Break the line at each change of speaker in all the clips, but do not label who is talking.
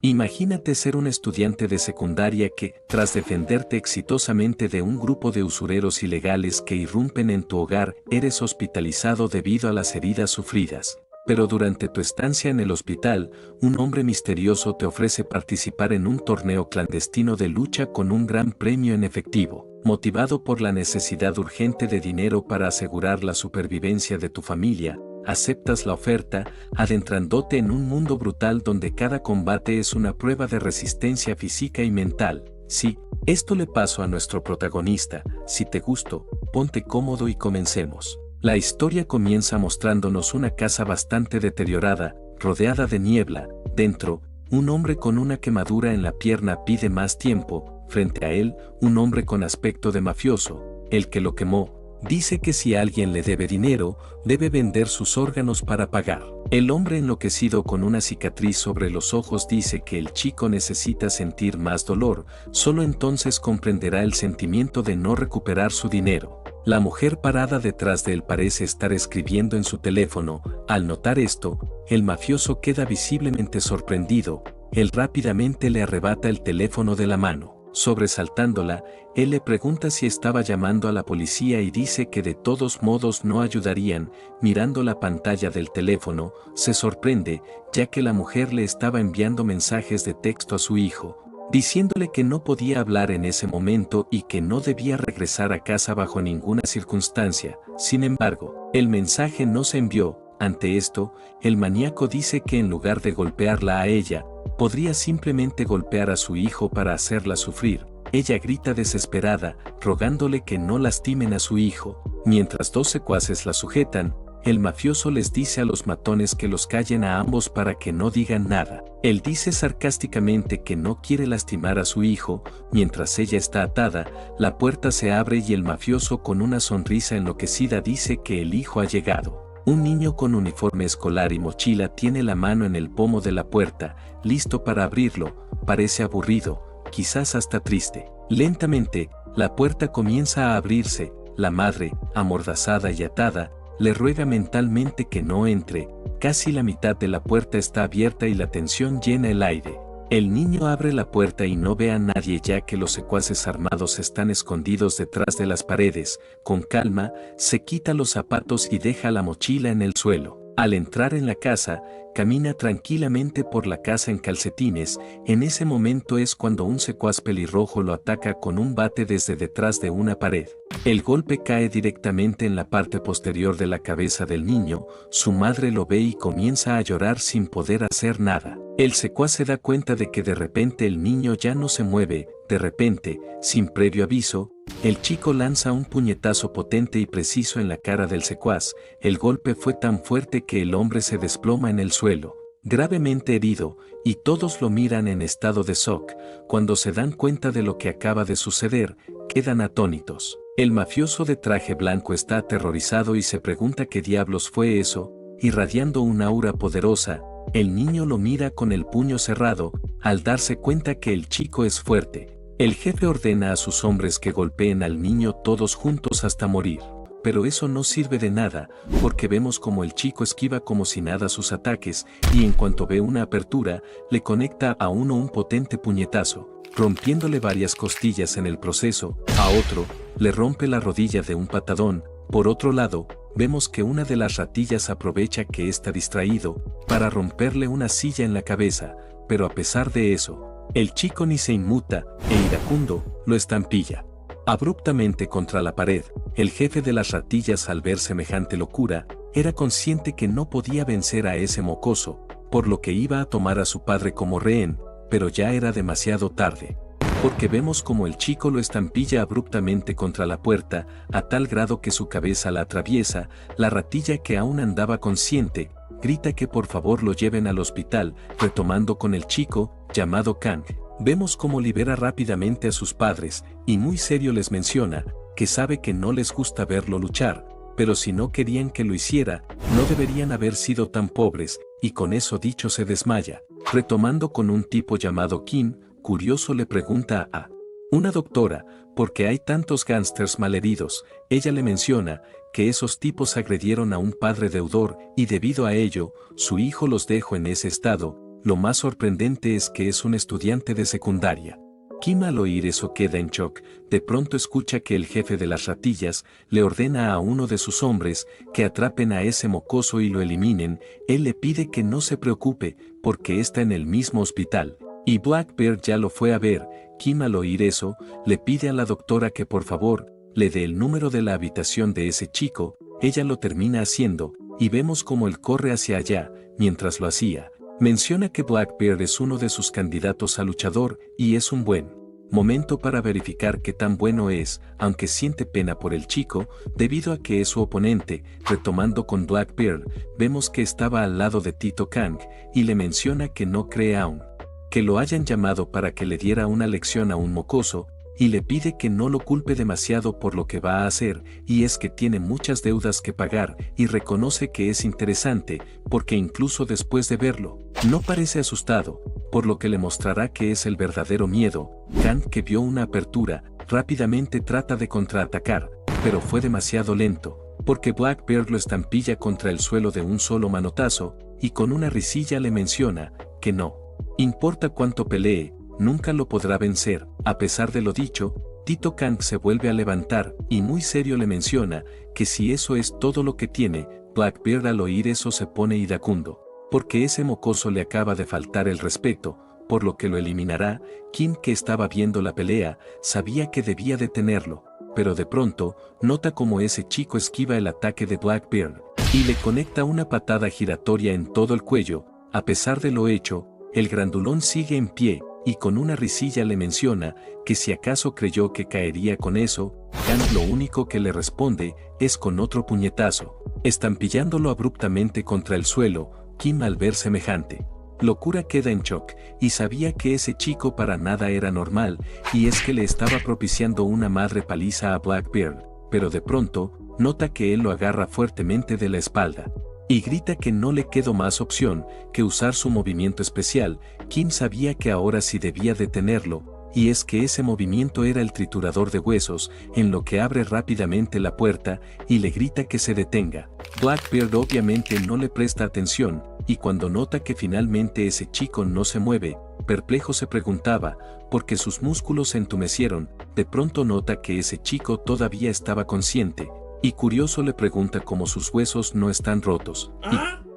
Imagínate ser un estudiante de secundaria que, tras defenderte exitosamente de un grupo de usureros ilegales que irrumpen en tu hogar, eres hospitalizado debido a las heridas sufridas. Pero durante tu estancia en el hospital, un hombre misterioso te ofrece participar en un torneo clandestino de lucha con un gran premio en efectivo. Motivado por la necesidad urgente de dinero para asegurar la supervivencia de tu familia, aceptas la oferta, adentrándote en un mundo brutal donde cada combate es una prueba de resistencia física y mental. Sí, esto le pasó a nuestro protagonista. Si te gustó, ponte cómodo y comencemos. La historia comienza mostrándonos una casa bastante deteriorada, rodeada de niebla. Dentro, un hombre con una quemadura en la pierna pide más tiempo. Frente a él, un hombre con aspecto de mafioso, el que lo quemó, dice que si alguien le debe dinero, debe vender sus órganos para pagar. El hombre enloquecido con una cicatriz sobre los ojos dice que el chico necesita sentir más dolor, solo entonces comprenderá el sentimiento de no recuperar su dinero. La mujer parada detrás de él parece estar escribiendo en su teléfono. Al notar esto, el mafioso queda visiblemente sorprendido. Él rápidamente le arrebata el teléfono de la mano. Sobresaltándola, él le pregunta si estaba llamando a la policía y dice que de todos modos no ayudarían. Mirando la pantalla del teléfono, se sorprende, ya que la mujer le estaba enviando mensajes de texto a su hijo, diciéndole que no podía hablar en ese momento y que no debía regresar a casa bajo ninguna circunstancia. Sin embargo, el mensaje no se envió. Ante esto, el maníaco dice que en lugar de golpearla a ella, podría simplemente golpear a su hijo para hacerla sufrir. Ella grita desesperada, rogándole que no lastimen a su hijo. Mientras dos secuaces la sujetan, el mafioso les dice a los matones que los callen a ambos para que no digan nada. Él dice sarcásticamente que no quiere lastimar a su hijo. Mientras ella está atada, la puerta se abre y el mafioso con una sonrisa enloquecida dice que el hijo ha llegado. Un niño con uniforme escolar y mochila tiene la mano en el pomo de la puerta, listo para abrirlo. Parece aburrido, quizás hasta triste. Lentamente, la puerta comienza a abrirse. La madre, amordazada y atada, le ruega mentalmente que no entre. Casi la mitad de la puerta está abierta y la tensión llena el aire. El niño abre la puerta y no ve a nadie ya que los secuaces armados están escondidos detrás de las paredes. Con calma, se quita los zapatos y deja la mochila en el suelo. Al entrar en la casa, camina tranquilamente por la casa en calcetines. En ese momento es cuando un secuaz pelirrojo lo ataca con un bate desde detrás de una pared. El golpe cae directamente en la parte posterior de la cabeza del niño. Su madre lo ve y comienza a llorar sin poder hacer nada. El secuaz se da cuenta de que de repente el niño ya no se mueve. De repente, sin previo aviso, el chico lanza un puñetazo potente y preciso en la cara del secuaz. El golpe fue tan fuerte que el hombre se desploma en el suelo, gravemente herido, y todos lo miran en estado de shock. Cuando se dan cuenta de lo que acaba de suceder, quedan atónitos. El mafioso de traje blanco está aterrorizado y se pregunta qué diablos fue eso. Irradiando una aura poderosa, el niño lo mira con el puño cerrado. Al darse cuenta que el chico es fuerte, el jefe ordena a sus hombres que golpeen al niño todos juntos hasta morir. Pero eso no sirve de nada, porque vemos como el chico esquiva como si nada sus ataques, y en cuanto ve una apertura, le conecta a uno un potente puñetazo, rompiéndole varias costillas en el proceso. A otro, le rompe la rodilla de un patadón. Por otro lado, vemos que una de las ratillas aprovecha que está distraído, para romperle una silla en la cabeza, pero a pesar de eso, el chico ni se inmuta, e iracundo, lo estampilla abruptamente contra la pared. El jefe de las ratillas, al ver semejante locura, era consciente que no podía vencer a ese mocoso, por lo que iba a tomar a su padre como rehén, pero ya era demasiado tarde, porque vemos como el chico lo estampilla abruptamente contra la puerta, a tal grado que su cabeza la atraviesa. La ratilla, que aún andaba consciente, grita que por favor lo lleven al hospital. Retomando con el chico, llamado Kang, vemos cómo libera rápidamente a sus padres, y muy serio les menciona que sabe que no les gusta verlo luchar, pero si no querían que lo hiciera, no deberían haber sido tan pobres, y con eso dicho se desmaya. Retomando con un tipo llamado Kim, curioso le pregunta a una doctora, ¿por qué hay tantos gángsters malheridos? Ella le menciona que esos tipos agredieron a un padre deudor, y debido a ello, su hijo los dejó en ese estado. Lo más sorprendente es que es un estudiante de secundaria. Kim al oír eso queda en shock, de pronto escucha que el jefe de las ratillas le ordena a uno de sus hombres que atrapen a ese mocoso y lo eliminen. Él le pide que no se preocupe, porque está en el mismo hospital, y Blackbeard ya lo fue a ver. Kim al oír eso, le pide a la doctora que por favor, le dé el número de la habitación de ese chico. Ella lo termina haciendo, y vemos cómo él corre hacia allá. Mientras lo hacía, menciona que Blackbeard es uno de sus candidatos a luchador, y es un buen momento para verificar qué tan bueno es, aunque siente pena por el chico, debido a que es su oponente. Retomando con Blackbeard, vemos que estaba al lado de Tito Kang, y le menciona que no cree aún que lo hayan llamado para que le diera una lección a un mocoso, y le pide que no lo culpe demasiado por lo que va a hacer, y es que tiene muchas deudas que pagar, y reconoce que es interesante, porque incluso después de verlo, no parece asustado, por lo que le mostrará que es el verdadero miedo. Kang, que vio una apertura, rápidamente trata de contraatacar, pero fue demasiado lento, porque Blackbeard lo estampilla contra el suelo de un solo manotazo, y con una risilla le menciona que no importa cuánto pelee, nunca lo podrá vencer. A pesar de lo dicho, Tito Kang se vuelve a levantar, y muy serio le menciona que si eso es todo lo que tiene. Blackbeard al oír eso se pone iracundo, porque ese mocoso le acaba de faltar el respeto, por lo que lo eliminará. Kim, que estaba viendo la pelea, sabía que debía detenerlo, pero de pronto, nota como ese chico esquiva el ataque de Blackbeard, y le conecta una patada giratoria en todo el cuello. A pesar de lo hecho, el grandulón sigue en pie, y con una risilla le menciona que si acaso creyó que caería con eso. Kang lo único que le responde es con otro puñetazo, estampillándolo abruptamente contra el suelo. Kim, al ver semejante locura, queda en shock, y sabía que ese chico para nada era normal, y es que le estaba propiciando una madre paliza a Blackbeard, pero de pronto, nota que él lo agarra fuertemente de la espalda, y grita que no le quedó más opción que usar su movimiento especial. Kim sabía que ahora sí debía detenerlo, y es que ese movimiento era el triturador de huesos, en lo que abre rápidamente la puerta, y le grita que se detenga. Blackbeard obviamente no le presta atención, y cuando nota que finalmente ese chico no se mueve, perplejo se preguntaba, porque sus músculos se entumecieron. De pronto nota que ese chico todavía estaba consciente, y curioso le pregunta cómo sus huesos no están rotos, y,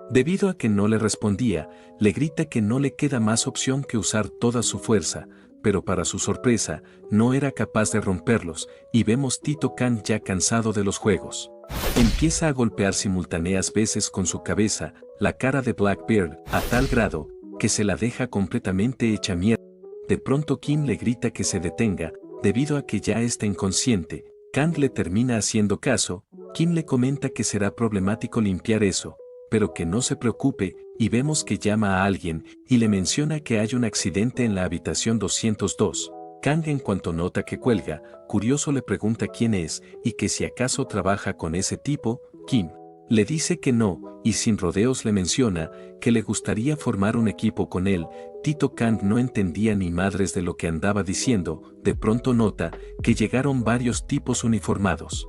debido a que no le respondía, le grita que no le queda más opción que usar toda su fuerza, pero para su sorpresa, no era capaz de romperlos, y vemos Tito Kang ya cansado de los juegos. Empieza a golpear simultáneas veces con su cabeza la cara de Blackbeard, a tal grado que se la deja completamente hecha mierda. De pronto Kim le grita que se detenga, debido a que ya está inconsciente. Kang le termina haciendo caso. Kim le comenta que será problemático limpiar eso, pero que no se preocupe, y vemos que llama a alguien, y le menciona que hay un accidente en la habitación 202. Kang, en cuanto nota que cuelga, curioso le pregunta quién es, y que si acaso trabaja con ese tipo. Kim le dice que no, y sin rodeos le menciona que le gustaría formar un equipo con él. Tito Kang no entendía ni madres de lo que andaba diciendo. De pronto nota que llegaron varios tipos uniformados.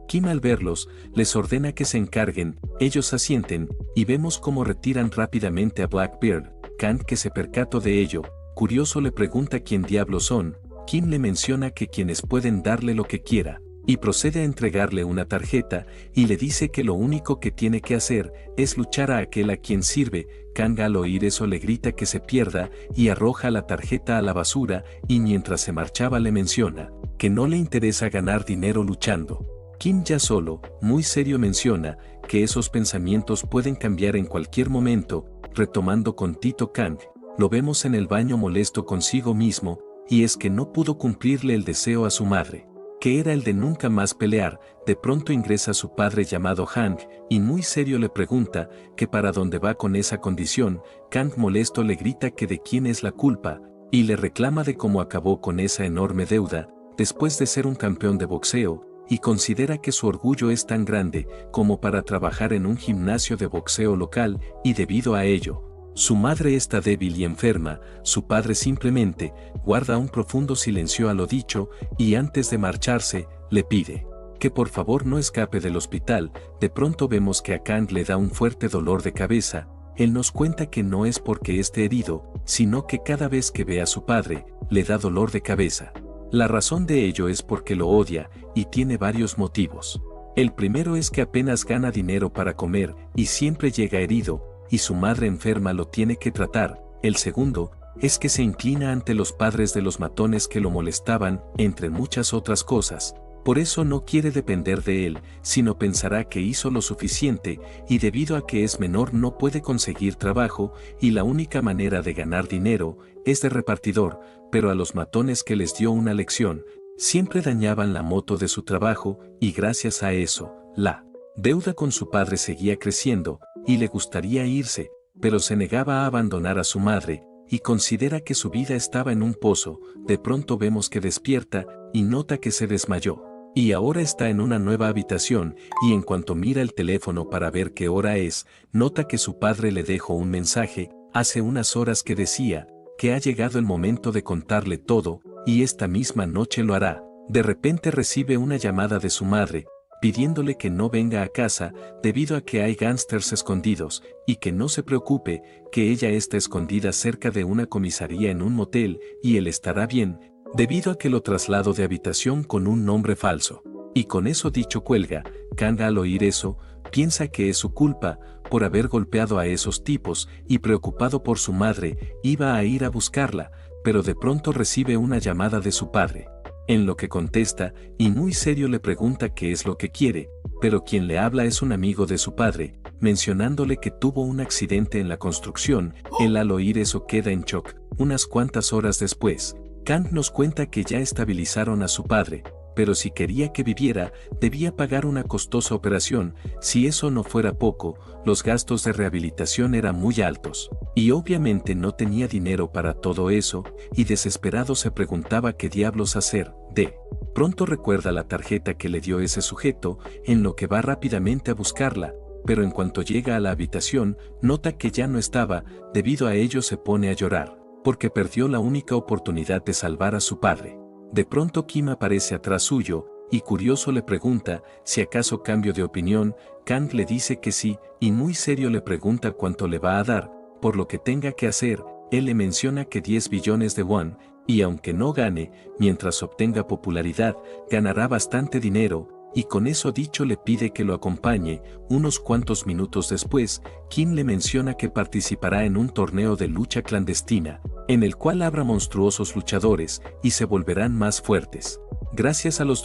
Kim, al verlos, les ordena que se encarguen. Ellos asienten, y vemos cómo retiran rápidamente a Blackbeard. Kang, que se percató de ello, curioso le pregunta quién diablos son. Kim le menciona que quienes pueden darle lo que quiera, y procede a entregarle una tarjeta, y le dice que lo único que tiene que hacer es luchar a aquel a quien sirve. Kang, al oír eso, le grita que se pierda, y arroja la tarjeta a la basura, y mientras se marchaba le menciona que no le interesa ganar dinero luchando. Kim, ya solo, muy serio, menciona que esos pensamientos pueden cambiar en cualquier momento. Retomando con Tito Kang, lo vemos en el baño molesto consigo mismo, y es que no pudo cumplirle el deseo a su madre, que era el de nunca más pelear. De pronto ingresa su padre llamado Hank, y muy serio le pregunta que para dónde va con esa condición. Kang, molesto, le grita que de quién es la culpa, y le reclama de cómo acabó con esa enorme deuda, después de ser un campeón de boxeo, y considera que su orgullo es tan grande como para trabajar en un gimnasio de boxeo local, y debido a ello, su madre está débil y enferma. Su padre simplemente guarda un profundo silencio a lo dicho, y antes de marcharse, le pide que por favor no escape del hospital. De pronto vemos que a Kang le da un fuerte dolor de cabeza, él nos cuenta que no es porque esté herido, sino que cada vez que ve a su padre, le da dolor de cabeza. La razón de ello es porque lo odia, y tiene varios motivos. El primero es que apenas gana dinero para comer, y siempre llega herido, y su madre enferma lo tiene que tratar. El segundo es que se inclina ante los padres de los matones que lo molestaban, entre muchas otras cosas. Por eso no quiere depender de él, sino pensará que hizo lo suficiente, y debido a que es menor no puede conseguir trabajo, y la única manera de ganar dinero es de repartidor, pero a los matones que les dio una lección, siempre dañaban la moto de su trabajo, y gracias a eso, la deuda con su padre seguía creciendo, y le gustaría irse, pero se negaba a abandonar a su madre, y considera que su vida estaba en un pozo. De pronto vemos que despierta, y nota que se desmayó. Y ahora está en una nueva habitación, y en cuanto mira el teléfono para ver qué hora es, nota que su padre le dejó un mensaje, hace unas horas que decía, que ha llegado el momento de contarle todo, y esta misma noche lo hará. De repente recibe una llamada de su madre, pidiéndole que no venga a casa, debido a que hay gángsters escondidos, y que no se preocupe, que ella está escondida cerca de una comisaría en un motel, y él estará bien, debido a que lo traslado de habitación con un nombre falso. Y con eso dicho cuelga. Kang al oír eso, piensa que es su culpa, por haber golpeado a esos tipos, y preocupado por su madre, iba a ir a buscarla, pero de pronto recibe una llamada de su padre. En lo que contesta, y muy serio le pregunta qué es lo que quiere, pero quien le habla es un amigo de su padre, mencionándole que tuvo un accidente en la construcción. Él al oír eso queda en shock. Unas cuantas horas después, Kang nos cuenta que ya estabilizaron a su padre, pero si quería que viviera, debía pagar una costosa operación. Si eso no fuera poco, los gastos de rehabilitación eran muy altos, y obviamente no tenía dinero para todo eso, y desesperado se preguntaba qué diablos hacer. De pronto recuerda la tarjeta que le dio ese sujeto, en lo que va rápidamente a buscarla, pero en cuanto llega a la habitación, nota que ya no estaba. Debido a ello se pone a llorar, porque perdió la única oportunidad de salvar a su padre. De pronto Kim aparece atrás suyo, y curioso le pregunta si acaso cambio de opinión. Kang le dice que sí, y muy serio le pregunta cuánto le va a dar, por lo que tenga que hacer. Él le menciona que 10 billones de won, y aunque no gane, mientras obtenga popularidad, ganará bastante dinero, y con eso dicho le pide que lo acompañe. Unos cuantos minutos después, Kim le menciona que participará en un torneo de lucha clandestina, en el cual habrá monstruosos luchadores, y se volverán más fuertes, gracias a los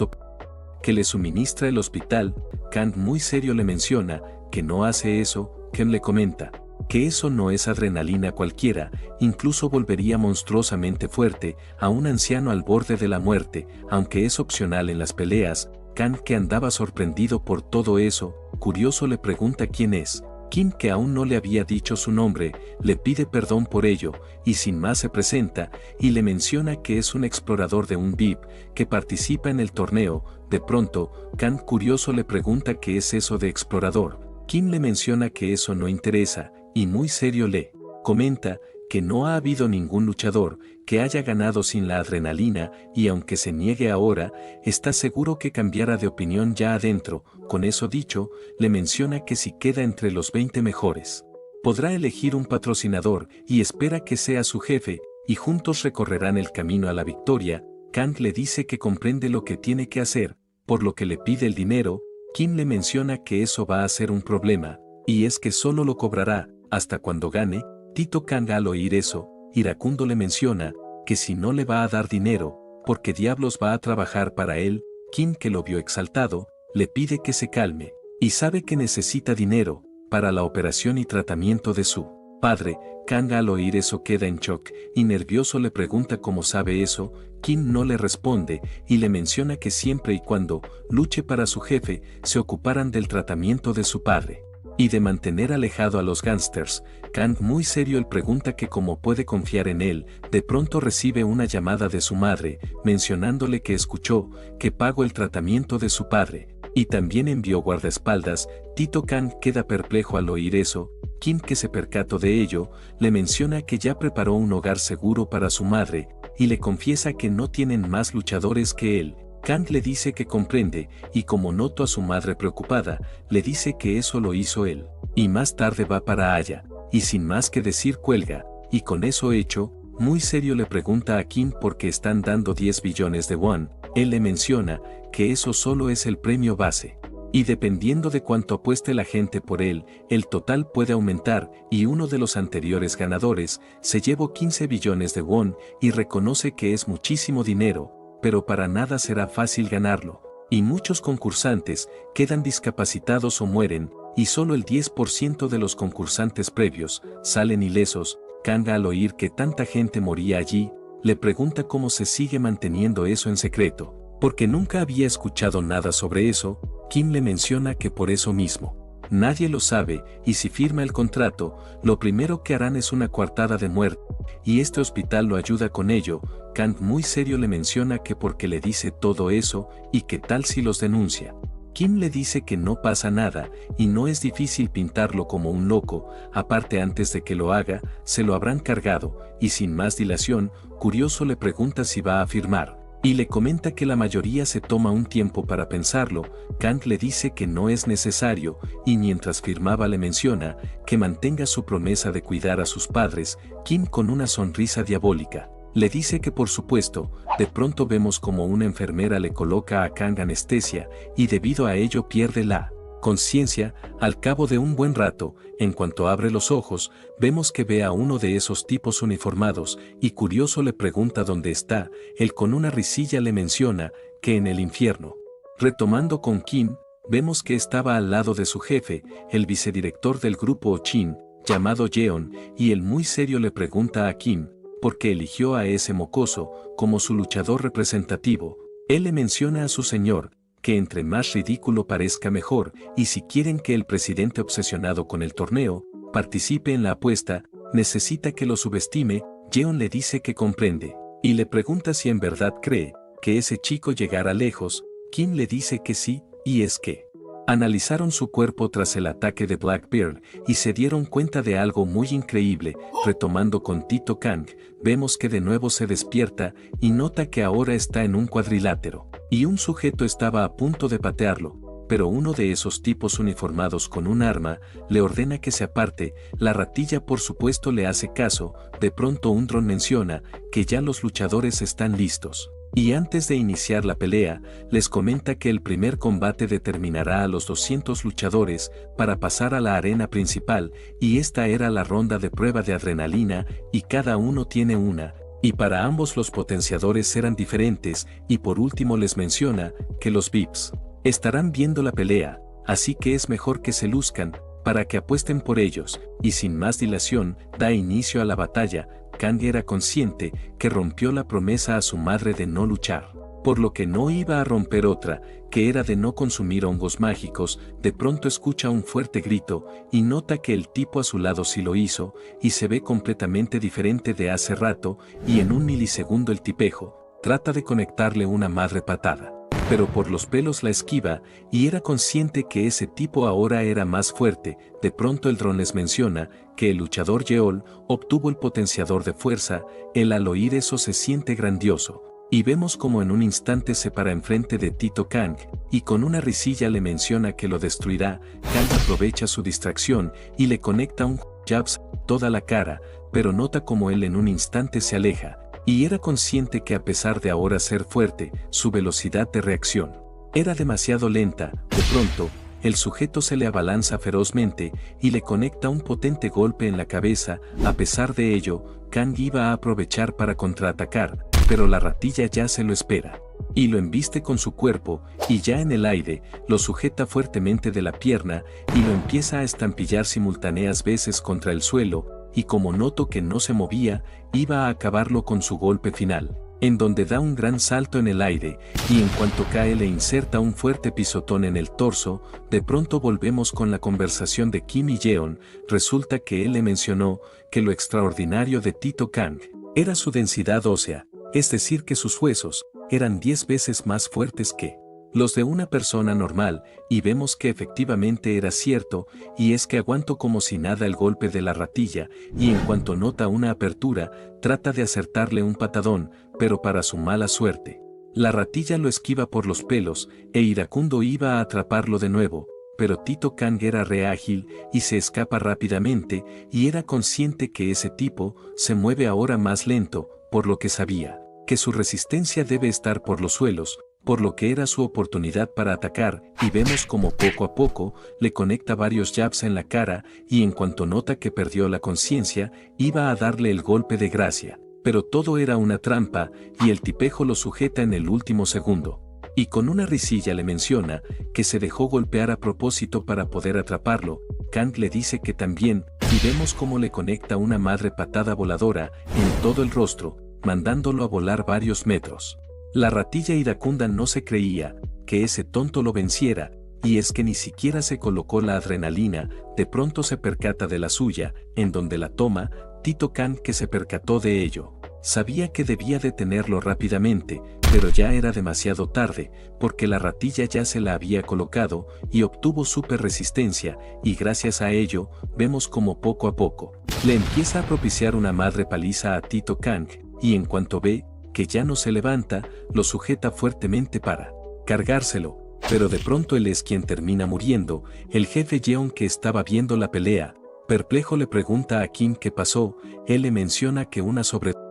que le suministra el hospital. Kang muy serio le menciona que no hace eso. Kim le comenta que eso no es adrenalina cualquiera, incluso volvería monstruosamente fuerte a un anciano al borde de la muerte, aunque es opcional en las peleas. Kang, que andaba sorprendido por todo eso, curioso le pregunta quién es. Kim, que aún no le había dicho su nombre, le pide perdón por ello, y sin más se presenta, y le menciona que es un explorador de un VIP, que participa en el torneo. De pronto, Kang curioso le pregunta qué es eso de explorador. Kim le menciona que eso no interesa, y muy serio le comenta que no ha habido ningún luchador que haya ganado sin la adrenalina, y aunque se niegue ahora, está seguro que cambiará de opinión ya adentro. Con eso dicho, le menciona que si queda entre los 20 mejores, podrá elegir un patrocinador, y espera que sea su jefe, y juntos recorrerán el camino a la victoria. Kang le dice que comprende lo que tiene que hacer, por lo que le pide el dinero. Kim le menciona que eso va a ser un problema, y es que solo lo cobrará hasta cuando gane. Tito Kang al oír eso, iracundo le menciona que si no le va a dar dinero, porque diablos va a trabajar para él. Kim, que lo vio exaltado, le pide que se calme, y sabe que necesita dinero para la operación y tratamiento de su padre. Kang al oír eso queda en shock, y nervioso le pregunta cómo sabe eso. Kim no le responde, y le menciona que siempre y cuando luche para su jefe, se ocuparán del tratamiento de su padre y de mantener alejado a los gángsters. Kang muy serio le pregunta que cómo puede confiar en él. De pronto recibe una llamada de su madre, mencionándole que escuchó que pagó el tratamiento de su padre, y también envió guardaespaldas. Tito Kang queda perplejo al oír eso. Kim, que se percató de ello, le menciona que ya preparó un hogar seguro para su madre, y le confiesa que no tienen más luchadores que él. Kang le dice que comprende, y como notó a su madre preocupada, le dice que eso lo hizo él, y más tarde va para allá. y sin más que decir cuelga, y con eso hecho, muy serio le pregunta a Kim por qué están dando 10 billones de won. Él le menciona que eso solo es el premio base. Y dependiendo de cuánto apueste la gente por él, el total puede aumentar, y uno de los anteriores ganadores se llevó 15 billones de won y reconoce que es muchísimo dinero, pero para nada será fácil ganarlo. Y muchos concursantes quedan discapacitados o mueren, y solo el 10% de los concursantes previos salen ilesos. Kang, al oír que tanta gente moría allí, le pregunta cómo se sigue manteniendo eso en secreto, porque nunca había escuchado nada sobre eso. Kim le menciona que por eso mismo nadie lo sabe, y si firma el contrato, lo primero que harán es una coartada de muerte, y este hospital lo ayuda con ello. Kang muy serio le menciona que porque le dice todo eso, y que tal si los denuncia. Kim le dice que no pasa nada, y no es difícil pintarlo como un loco, aparte antes de que lo haga, se lo habrán cargado, y sin más dilación, curioso le pregunta si va a firmar. Y le comenta que la mayoría se toma un tiempo para pensarlo. Kang le dice que no es necesario, y mientras firmaba le menciona que mantenga su promesa de cuidar a sus padres. Kim, con una sonrisa diabólica, le dice que por supuesto. De pronto vemos como una enfermera le coloca a Kang anestesia, y debido a ello pierde la conciencia. Al cabo de un buen rato, en cuanto abre los ojos, vemos que ve a uno de esos tipos uniformados, y curioso le pregunta dónde está. Él con una risilla le menciona que en el infierno. Retomando con Kim, vemos que estaba al lado de su jefe, el vicedirector del grupo Ochin, llamado Jeon, y él muy serio le pregunta a Kim por qué eligió a ese mocoso como su luchador representativo. Él le menciona a su señor que entre más ridículo parezca mejor, y si quieren que el presidente obsesionado con el torneo participe en la apuesta, necesita que lo subestime. Jeon le dice que comprende, y le pregunta si en verdad cree que ese chico llegará lejos. Kim le dice que sí, y es que analizaron su cuerpo tras el ataque de Blackbeard y se dieron cuenta de algo muy increíble. Retomando con Tito Kang, vemos que de nuevo se despierta y nota que ahora está en un cuadrilátero, y un sujeto estaba a punto de patearlo, pero uno de esos tipos uniformados con un arma le ordena que se aparte. La ratilla por supuesto le hace caso. De pronto un dron menciona que ya los luchadores están listos. Y antes de iniciar la pelea, les comenta que el primer combate determinará a los 200 luchadores para pasar a la arena principal, y esta era la ronda de prueba de adrenalina, y cada uno tiene una, y para ambos los potenciadores eran diferentes. Y por último les menciona que los VIPs estarán viendo la pelea, así que es mejor que se luzcan para que apuesten por ellos, y sin más dilación, da inicio a la batalla. Kang era consciente que rompió la promesa a su madre de no luchar, por lo que no iba a romper otra, que era de no consumir hongos mágicos. De pronto escucha un fuerte grito, y nota que el tipo a su lado sí lo hizo, y se ve completamente diferente de hace rato, y en un milisegundo el tipejo trata de conectarle una madre patada, pero por los pelos la esquiva, y era consciente que ese tipo ahora era más fuerte. De pronto el dron les menciona que el luchador Yeol obtuvo el potenciador de fuerza. Él al oír eso se siente grandioso, y vemos como en un instante se para enfrente de Tito Kang, y con una risilla le menciona que lo destruirá. Kang aprovecha su distracción y le conecta un jabs toda la cara, pero nota como él en un instante se aleja, y era consciente que a pesar de ahora ser fuerte, su velocidad de reacción era demasiado lenta. De pronto, el sujeto se le abalanza ferozmente y le conecta un potente golpe en la cabeza. A pesar de ello, Kang iba a aprovechar para contraatacar, pero la ratilla ya se lo espera, y lo embiste con su cuerpo, y ya en el aire, lo sujeta fuertemente de la pierna, y lo empieza a estampillar simultáneas veces contra el suelo, y como notó que no se movía, iba a acabarlo con su golpe final, en donde da un gran salto en el aire, y en cuanto cae le inserta un fuerte pisotón en el torso. De pronto volvemos con la conversación de Kim y Jeon. Resulta que él le mencionó que lo extraordinario de Tito Kang era su densidad ósea, es decir que sus huesos eran 10 veces más fuertes que los de una persona normal, y vemos que efectivamente era cierto, y es que aguantó como si nada el golpe de la ratilla, y en cuanto nota una apertura, trata de acertarle un patadón, pero para su mala suerte, la ratilla lo esquiva por los pelos, e iracundo iba a atraparlo de nuevo, pero Tito Kang era re ágil y se escapa rápidamente y era consciente que ese tipo se mueve ahora más lento, por lo que sabía que su resistencia debe estar por los suelos, por lo que era su oportunidad para atacar, y vemos como poco a poco le conecta varios jabs en la cara y en cuanto nota que perdió la conciencia, iba a darle el golpe de gracia. Pero todo era una trampa y el tipejo lo sujeta en el último segundo. Y con una risilla le menciona que se dejó golpear a propósito para poder atraparlo. Kang le dice que también, y vemos cómo le conecta una madre patada voladora en todo el rostro, mandándolo a volar varios metros. La ratilla iracunda no se creía que ese tonto lo venciera, y es que ni siquiera se colocó la adrenalina, de pronto se percata de la suya, en donde la toma, Tito Kang que se percató de ello. Sabía que debía detenerlo rápidamente, pero ya era demasiado tarde, porque la ratilla ya se la había colocado y obtuvo súper resistencia, y gracias a ello, vemos como poco a poco, le empieza a propiciar una madre paliza a Tito Kang, y en cuanto ve que ya no se levanta, lo sujeta fuertemente para cargárselo, pero de pronto él es quien termina muriendo. El jefe Yeon que estaba viendo la pelea, perplejo le pregunta a Kim qué pasó, él le menciona que una sobredosis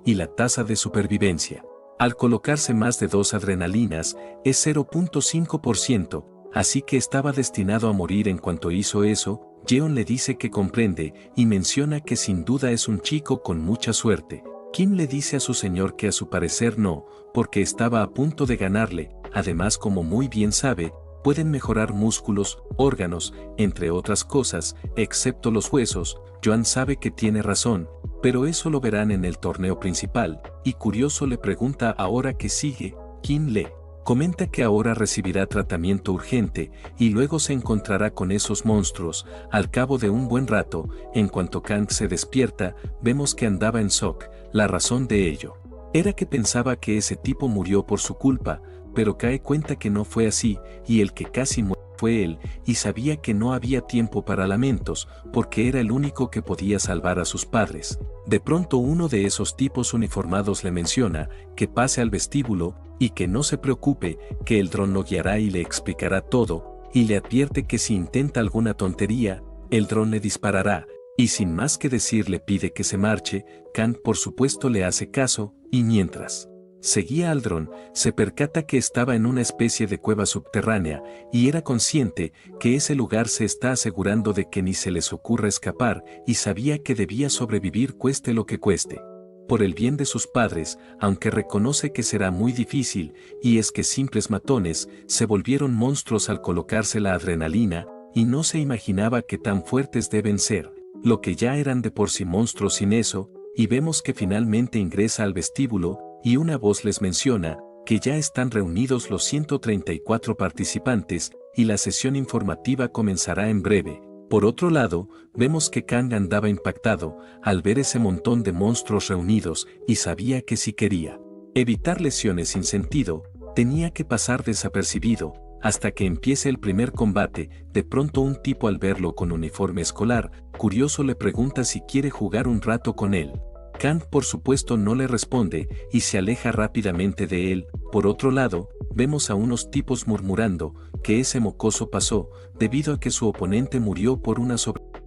y la tasa de supervivencia, al colocarse más de 2 adrenalinas, es 0.5%, así que estaba destinado a morir en cuanto hizo eso. Yeon le dice que comprende y menciona que sin duda es un chico con mucha suerte. Kim le dice a su señor que a su parecer no, porque estaba a punto de ganarle, además como muy bien sabe, pueden mejorar músculos, órganos, entre otras cosas, excepto los huesos. Joan sabe que tiene razón, pero eso lo verán en el torneo principal, y curioso le pregunta ahora qué sigue. Kim le comenta que ahora recibirá tratamiento urgente y luego se encontrará con esos monstruos. Al cabo de un buen rato, en cuanto Kang se despierta, vemos que andaba en shock. La razón de ello era que pensaba que ese tipo murió por su culpa, pero cae cuenta que no fue así, y el que casi murió fue él, y sabía que no había tiempo para lamentos, porque era el único que podía salvar a sus padres. De pronto uno de esos tipos uniformados le menciona que pase al vestíbulo, y que no se preocupe, que el dron lo guiará y le explicará todo, y le advierte que si intenta alguna tontería, el dron le disparará, y sin más que decir le pide que se marche. Kang por supuesto le hace caso, y mientras seguía al dron, se percata que estaba en una especie de cueva subterránea, y era consciente que ese lugar se está asegurando de que ni se les ocurra escapar, y sabía que debía sobrevivir cueste lo que cueste. Por el bien de sus padres, aunque reconoce que será muy difícil, y es que simples matones se volvieron monstruos al colocarse la adrenalina, y no se imaginaba que tan fuertes deben ser, lo que ya eran de por sí monstruos sin eso, y vemos que finalmente ingresa al vestíbulo, y una voz les menciona que ya están reunidos los 134 participantes, y la sesión informativa comenzará en breve. Por otro lado, vemos que Kang andaba impactado al ver ese montón de monstruos reunidos y sabía que si quería evitar lesiones sin sentido, tenía que pasar desapercibido hasta que empiece el primer combate. De pronto un tipo al verlo con uniforme escolar, curioso le pregunta si quiere jugar un rato con él. Kang por supuesto no le responde y se aleja rápidamente de él. Por otro lado, vemos a unos tipos murmurando que ese mocoso pasó debido a que su oponente murió por una sobredosis.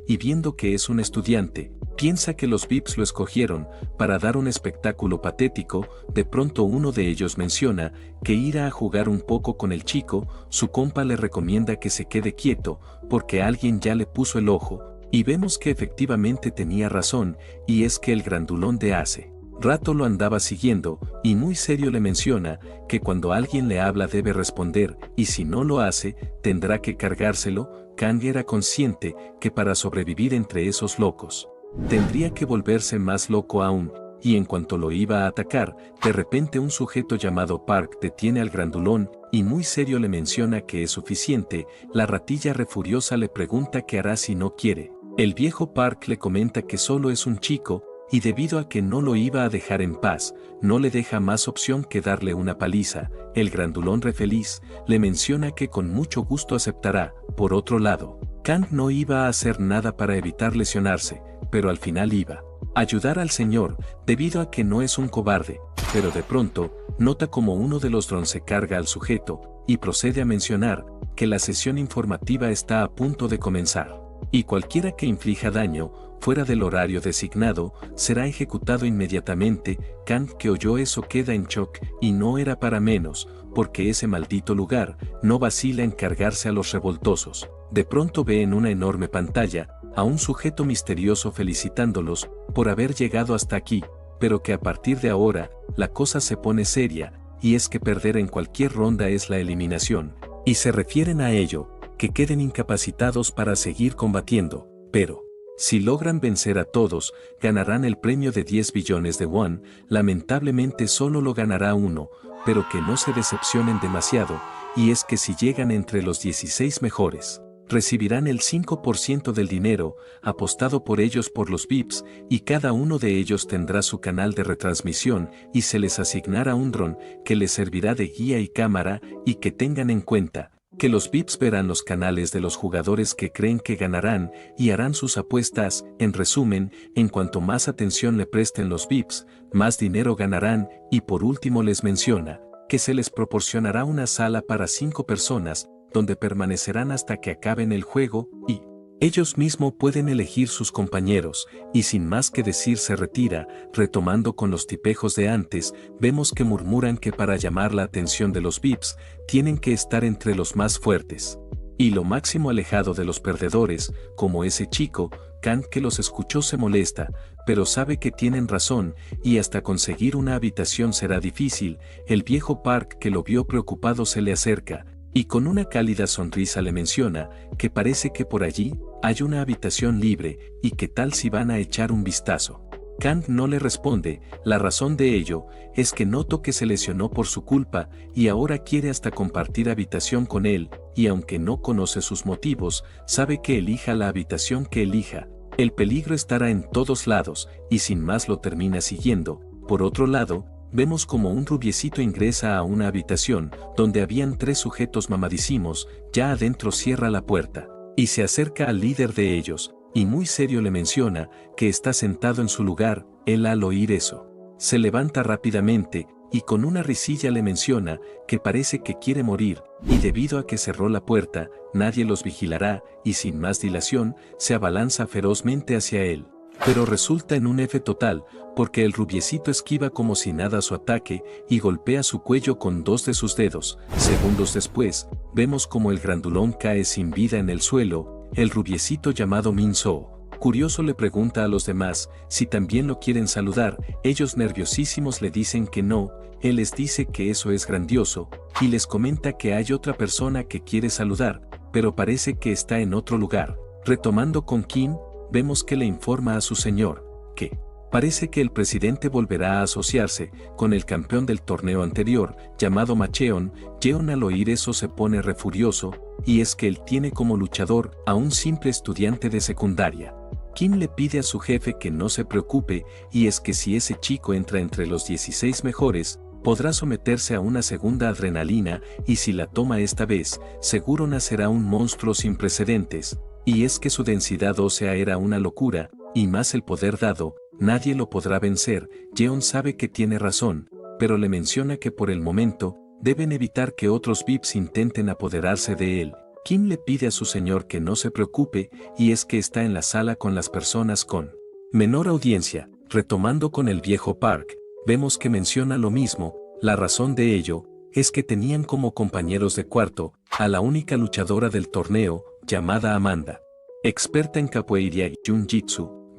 Y viendo que es un estudiante, piensa que los VIPs lo escogieron para dar un espectáculo patético. De pronto uno de ellos menciona que irá a jugar un poco con el chico. Su compa le recomienda que se quede quieto porque alguien ya le puso el ojo. Y vemos que efectivamente tenía razón, y es que el grandulón de hace rato lo andaba siguiendo, y muy serio le menciona que cuando alguien le habla debe responder, y si no lo hace, tendrá que cargárselo. Kang era consciente que para sobrevivir entre esos locos, tendría que volverse más loco aún, y en cuanto lo iba a atacar, de repente un sujeto llamado Park detiene al grandulón, y muy serio le menciona que es suficiente. La ratilla refuriosa le pregunta qué hará si no quiere. El viejo Park le comenta que solo es un chico, y debido a que no lo iba a dejar en paz, no le deja más opción que darle una paliza. El grandulón feliz le menciona que con mucho gusto aceptará. Por otro lado, Kang no iba a hacer nada para evitar lesionarse, pero al final iba a ayudar al señor, debido a que no es un cobarde, pero de pronto, nota como uno de los drones se carga al sujeto, y procede a mencionar que la sesión informativa está a punto de comenzar. Y cualquiera que inflija daño, fuera del horario designado, será ejecutado inmediatamente. Kang, que oyó eso, queda en shock, y no era para menos, porque ese maldito lugar no vacila en cargarse a los revoltosos. De pronto ve en una enorme pantalla a un sujeto misterioso felicitándolos por haber llegado hasta aquí, pero que a partir de ahora, la cosa se pone seria, y es que perder en cualquier ronda es la eliminación, y se refieren a ello, que queden incapacitados para seguir combatiendo, pero si logran vencer a todos, ganarán el premio de 10 billones de won. Lamentablemente solo lo ganará uno, pero que no se decepcionen demasiado, y es que si llegan entre los 16 mejores, recibirán el 5% del dinero apostado por ellos por los VIPs, y cada uno de ellos tendrá su canal de retransmisión y se les asignará un dron que les servirá de guía y cámara. Y que tengan en cuenta que los VIPs verán los canales de los jugadores que creen que ganarán y harán sus apuestas. En resumen, en cuanto más atención le presten los VIPs, más dinero ganarán. Y por último les menciona que se les proporcionará una sala para 5 personas, donde permanecerán hasta que acaben el juego, y ellos mismos pueden elegir sus compañeros. Y sin más que decir se retira. Retomando con los tipejos de antes, vemos que murmuran que para llamar la atención de los VIPs, tienen que estar entre los más fuertes y lo máximo alejado de los perdedores, como ese chico. Kang, que los escuchó, se molesta, pero sabe que tienen razón, y hasta conseguir una habitación será difícil. El viejo Park, que lo vio preocupado, se le acerca, y con una cálida sonrisa le menciona que parece que por allí hay una habitación libre, y que tal si van a echar un vistazo. Kang no le responde. La razón de ello es que notó que se lesionó por su culpa, y ahora quiere hasta compartir habitación con él, y aunque no conoce sus motivos, sabe que elija la habitación que elija, el peligro estará en todos lados, y sin más lo termina siguiendo. Por otro lado, vemos como un rubiecito ingresa a una habitación donde habían 3 sujetos mamadísimos. Ya adentro cierra la puerta y se acerca al líder de ellos, y muy serio le menciona que está sentado en su lugar. Él, al oír eso, se levanta rápidamente y con una risilla le menciona que parece que quiere morir, y debido a que cerró la puerta, nadie los vigilará, y sin más dilación, se abalanza ferozmente hacia él. Pero resulta en un F total, porque el rubiecito esquiva como si nada su ataque y golpea su cuello con 2 de sus dedos. Segundos después, vemos como el grandulón cae sin vida en el suelo. El rubiecito, llamado Min-soo, curioso, le pregunta a los demás si también lo quieren saludar. Ellos, nerviosísimos, le dicen que no. Él les dice que eso es grandioso, y les comenta que hay otra persona que quiere saludar, pero parece que está en otro lugar. Retomando con Kim, vemos que le informa a su señor que parece que el presidente volverá a asociarse con el campeón del torneo anterior, llamado Macheon. Jeon, al oír eso, se pone re furioso, y es que él tiene como luchador a un simple estudiante de secundaria. Kim le pide a su jefe que no se preocupe, y es que si ese chico entra entre los 16 mejores, podrá someterse a una segunda adrenalina, y si la toma esta vez, seguro nacerá un monstruo sin precedentes. Y es que su densidad ósea era una locura, y más el poder dado, nadie lo podrá vencer. Jeon sabe que tiene razón, pero le menciona que por el momento, deben evitar que otros VIPs intenten apoderarse de él. Kim le pide a su señor que no se preocupe, y es que está en la sala con las personas con menor audiencia. Retomando con el viejo Park, vemos que menciona lo mismo. La razón de ello es que tenían como compañeros de cuarto a la única luchadora del torneo, llamada Amanda, experta en capoeira y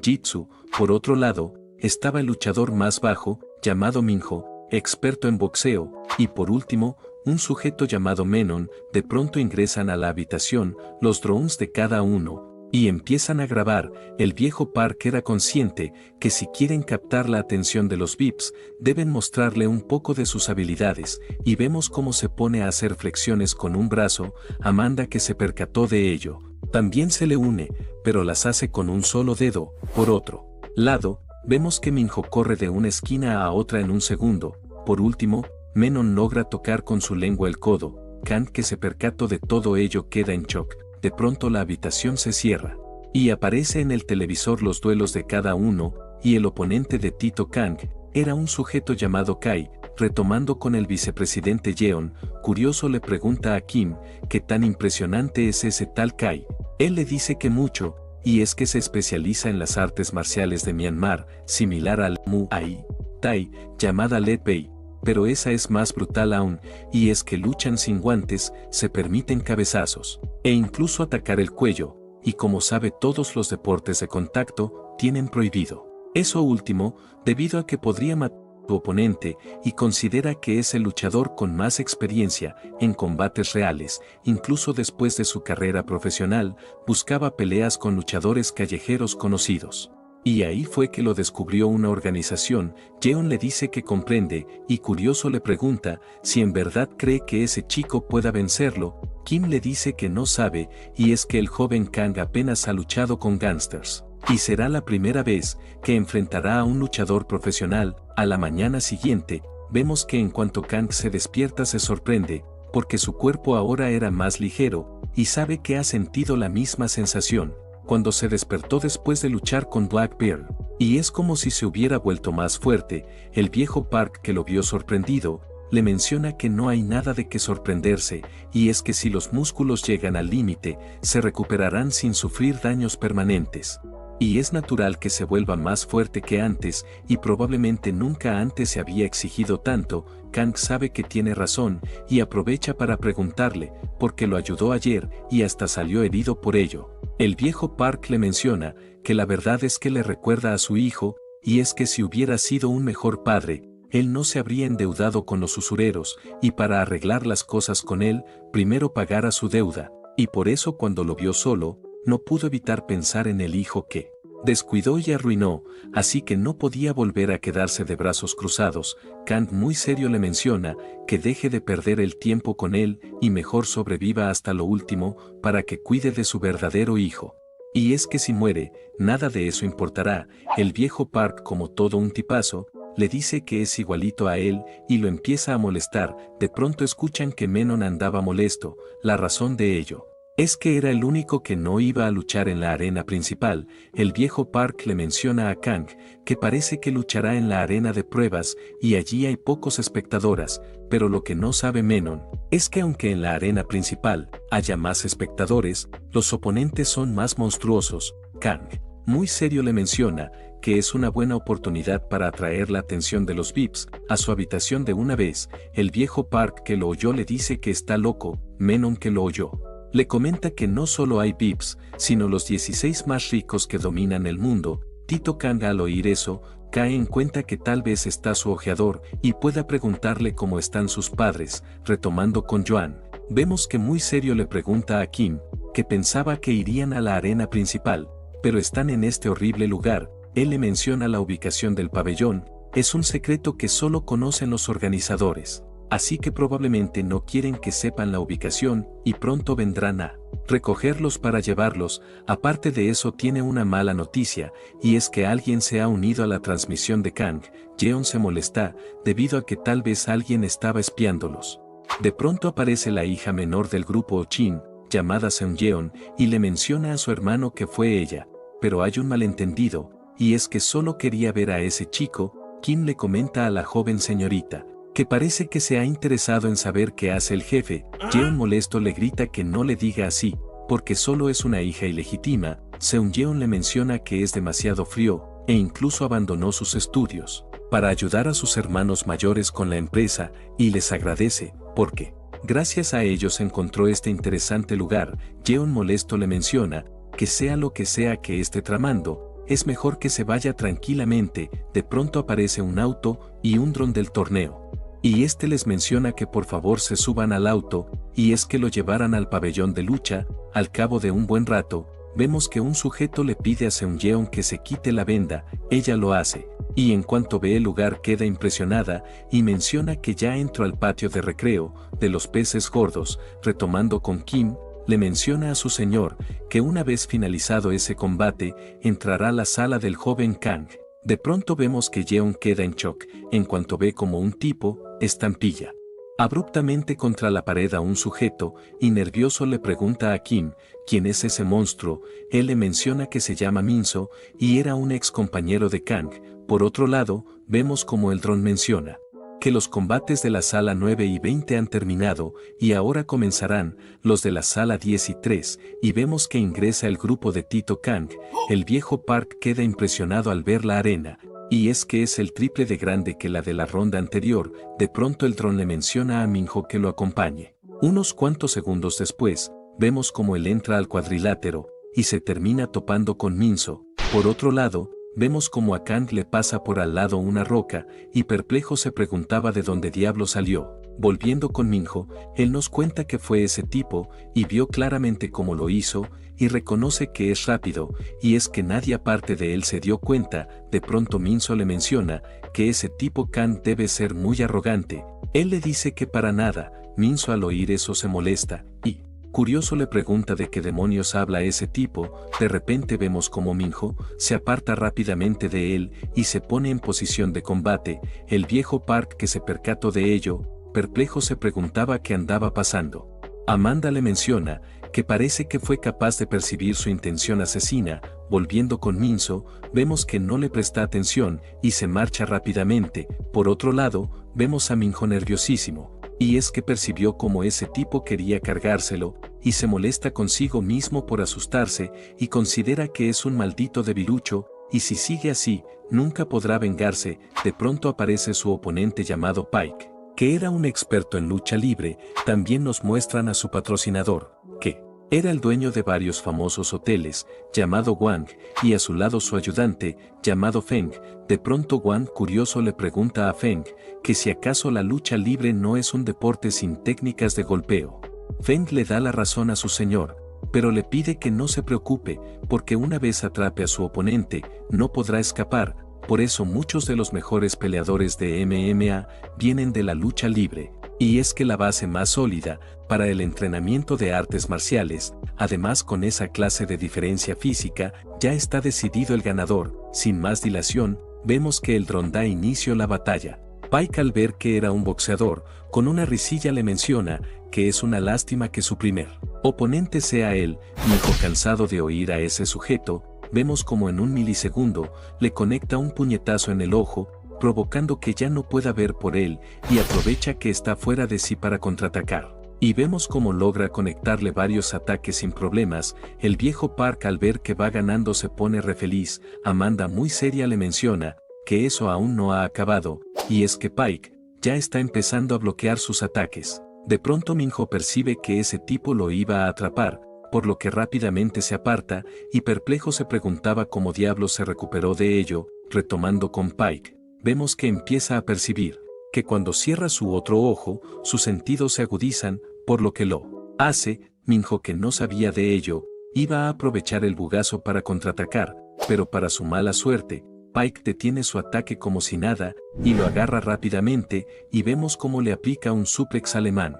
Jitsu. Por otro lado, estaba el luchador más bajo, llamado Minho, experto en boxeo, y por último, un sujeto llamado Menon. De pronto ingresan a la habitación los drones de cada uno, y empiezan a grabar. El viejo Park era consciente que si quieren captar la atención de los VIPs, deben mostrarle un poco de sus habilidades, y vemos cómo se pone a hacer flexiones con un brazo. Amanda, que se percató de ello, también se le une, pero las hace con un solo dedo. Por otro lado, vemos que Minho corre de una esquina a otra en un segundo. Por último, Menon logra tocar con su lengua el codo. Kang, que se percató de todo ello, queda en shock. De pronto la habitación se cierra, y aparece en el televisor los duelos de cada uno, y el oponente de Tito Kang era un sujeto llamado Kai. retomando con el vicepresidente Jeon, curioso le pregunta a Kim qué tan impresionante es ese tal Kai. Él le dice que mucho, y es que se especializa en las artes marciales de Myanmar, similar al Muay Thai, llamada Let Pei, pero esa es más brutal aún, y es que luchan sin guantes, se permiten cabezazos, e incluso atacar el cuello, y como sabe todos los deportes de contacto, tienen prohibido. Eso último, debido a que podría matar a su oponente, y considera que es el luchador con más experiencia en combates reales, incluso después de su carrera profesional, buscaba peleas con luchadores callejeros conocidos. Y ahí fue que lo descubrió una organización. Jeon le dice que comprende, y curioso le pregunta si en verdad cree que ese chico pueda vencerlo. Kim le dice que no sabe, y es que el joven Kang apenas ha luchado con gángsters. Y será la primera vez que enfrentará a un luchador profesional. A la mañana siguiente, vemos que en cuanto Kang se despierta se sorprende, porque su cuerpo ahora era más ligero, y sabe que ha sentido la misma sensación cuando se despertó después de luchar con Blackbeard, y es como si se hubiera vuelto más fuerte. El viejo Park, que lo vio sorprendido, le menciona que no hay nada de qué sorprenderse, y es que si los músculos llegan al límite, se recuperarán sin sufrir daños permanentes. Y es natural que se vuelva más fuerte que antes, y probablemente nunca antes se había exigido tanto. Kang sabe que tiene razón, y aprovecha para preguntarle, porque lo ayudó ayer, y hasta salió herido por ello. El viejo Park le menciona que la verdad es que le recuerda a su hijo, y es que si hubiera sido un mejor padre, él no se habría endeudado con los usureros, y para arreglar las cosas con él, primero pagara su deuda, y por eso cuando lo vio solo, no pudo evitar pensar en el hijo que descuidó y arruinó, así que no podía volver a quedarse de brazos cruzados. Kang muy serio le menciona que deje de perder el tiempo con él y mejor sobreviva hasta lo último para que cuide de su verdadero hijo. Y es que si muere, nada de eso importará. El viejo Park, como todo un tipazo, le dice que es igualito a él y lo empieza a molestar. De pronto escuchan que Menon andaba molesto. La razón de ello es que era el único que no iba a luchar en la arena principal. El viejo Park le menciona a Kang que parece que luchará en la arena de pruebas y allí hay pocos espectadores, pero lo que no sabe Menon es que aunque en la arena principal haya más espectadores, los oponentes son más monstruosos. Kang, muy serio, le menciona que es una buena oportunidad para atraer la atención de los VIPs a su habitación de una vez. El viejo Park, que lo oyó, le dice que está loco. Menon, que lo oyó, le comenta que no solo hay VIPs, sino los 16 más ricos que dominan el mundo. Tito Kang, al oír eso, cae en cuenta que tal vez está su ojeador y pueda preguntarle cómo están sus padres. Retomando con Joan, vemos que muy serio le pregunta a Kim que pensaba que irían a la arena principal, pero están en este horrible lugar. Él le menciona la ubicación del pabellón, es un secreto que solo conocen los organizadores. Así que probablemente no quieren que sepan la ubicación y pronto vendrán a recogerlos para llevarlos. Aparte de eso, tiene una mala noticia, y es que alguien se ha unido a la transmisión de Kang. Jeon se molesta debido a que tal vez alguien estaba espiándolos. De pronto aparece la hija menor del grupo Ochin, llamada Seungyeon, y le menciona a su hermano que fue ella, pero hay un malentendido, y es que solo quería ver a ese chico. Kim le comenta a la joven señorita que parece que se ha interesado en saber qué hace el jefe. Jeon, molesto, le grita que no le diga así, porque solo es una hija ilegítima. Seungyeon le menciona que es demasiado frío, e incluso abandonó sus estudios para ayudar a sus hermanos mayores con la empresa, y les agradece, porque gracias a ellos encontró este interesante lugar. Jeon, molesto, le menciona que sea lo que sea que esté tramando, es mejor que se vaya tranquilamente. De pronto aparece un auto y un dron del torneo, y este les menciona que por favor se suban al auto, y es que lo llevaran al pabellón de lucha. Al cabo de un buen rato, vemos que un sujeto le pide a Seungyeon que se quite la venda. Ella lo hace, y en cuanto ve el lugar queda impresionada, y menciona que ya entró al patio de recreo de los peces gordos. Retomando con Kim, le menciona a su señor que una vez finalizado ese combate, entrará a la sala del joven Kang. De pronto vemos que Jeon queda en shock en cuanto ve como un tipo estampilla abruptamente contra la pared a un sujeto, y nervioso le pregunta a Kim quién es ese monstruo. Él le menciona que se llama Minso y era un ex compañero de Kang. Por otro lado, vemos como el dron menciona que los combates de la sala 9 y 20 han terminado y ahora comenzarán los de la sala 10 y 3 y vemos que ingresa el grupo de Tito Kang. El viejo Park queda impresionado al ver la arena, y es que es el triple de grande que la de la ronda anterior. De pronto el dron le menciona a Minho que lo acompañe. Unos cuantos segundos después, vemos como él entra al cuadrilátero y se termina topando con Minzo. Por otro lado, vemos como a Kang le pasa por al lado una roca, y perplejo se preguntaba de dónde diablo salió. Volviendo con Minho, él nos cuenta que fue ese tipo, y vio claramente cómo lo hizo, y reconoce que es rápido, y es que nadie aparte de él se dio cuenta. De pronto Minzo le menciona que ese tipo Kang debe ser muy arrogante. Él le dice que para nada. Minzo al oír eso se molesta, y curioso le pregunta de qué demonios habla ese tipo. De repente vemos como Minho se aparta rápidamente de él y se pone en posición de combate. El viejo Park, que se percató de ello, perplejo se preguntaba qué andaba pasando. Amanda le menciona que parece que fue capaz de percibir su intención asesina. Volviendo con Minzo, vemos que no le presta atención y se marcha rápidamente. Por otro lado, vemos a Minho nerviosísimo. Y es que percibió cómo ese tipo quería cargárselo, y se molesta consigo mismo por asustarse, y considera que es un maldito debilucho, y si sigue así, nunca podrá vengarse. De pronto aparece su oponente llamado Pike, que era un experto en lucha libre. También nos muestran a su patrocinador, que era el dueño de varios famosos hoteles, llamado Wang, y a su lado su ayudante, llamado Feng. De pronto Wang, curioso, le pregunta a Feng que si acaso la lucha libre no es un deporte sin técnicas de golpeo. Feng le da la razón a su señor, pero le pide que no se preocupe, porque una vez atrape a su oponente, no podrá escapar. Por eso muchos de los mejores peleadores de MMA vienen de la lucha libre. Y es que la base más sólida para el entrenamiento de artes marciales, además con esa clase de diferencia física, ya está decidido el ganador. Sin más dilación, vemos que el dron da inicio a la batalla. Pike, al ver que era un boxeador, con una risilla le menciona que es una lástima que su primer oponente sea él. Minho, cansado de oír a ese sujeto, vemos como en un milisegundo le conecta un puñetazo en el ojo, provocando que ya no pueda ver por él, y aprovecha que está fuera de sí para contraatacar. Y vemos cómo logra conectarle varios ataques sin problemas. El viejo Park, al ver que va ganando, se pone re feliz. Amanda, muy seria, le menciona que eso aún no ha acabado, y es que Pike ya está empezando a bloquear sus ataques. De pronto Minho percibe que ese tipo lo iba a atrapar, por lo que rápidamente se aparta, y perplejo se preguntaba cómo diablos se recuperó de ello. Retomando con Pike, vemos que empieza a percibir que cuando cierra su otro ojo, sus sentidos se agudizan, por lo que lo hace. Minho, que no sabía de ello, iba a aprovechar el bugazo para contraatacar, pero para su mala suerte, Pike detiene su ataque como si nada, y lo agarra rápidamente, y vemos cómo le aplica un suplex alemán,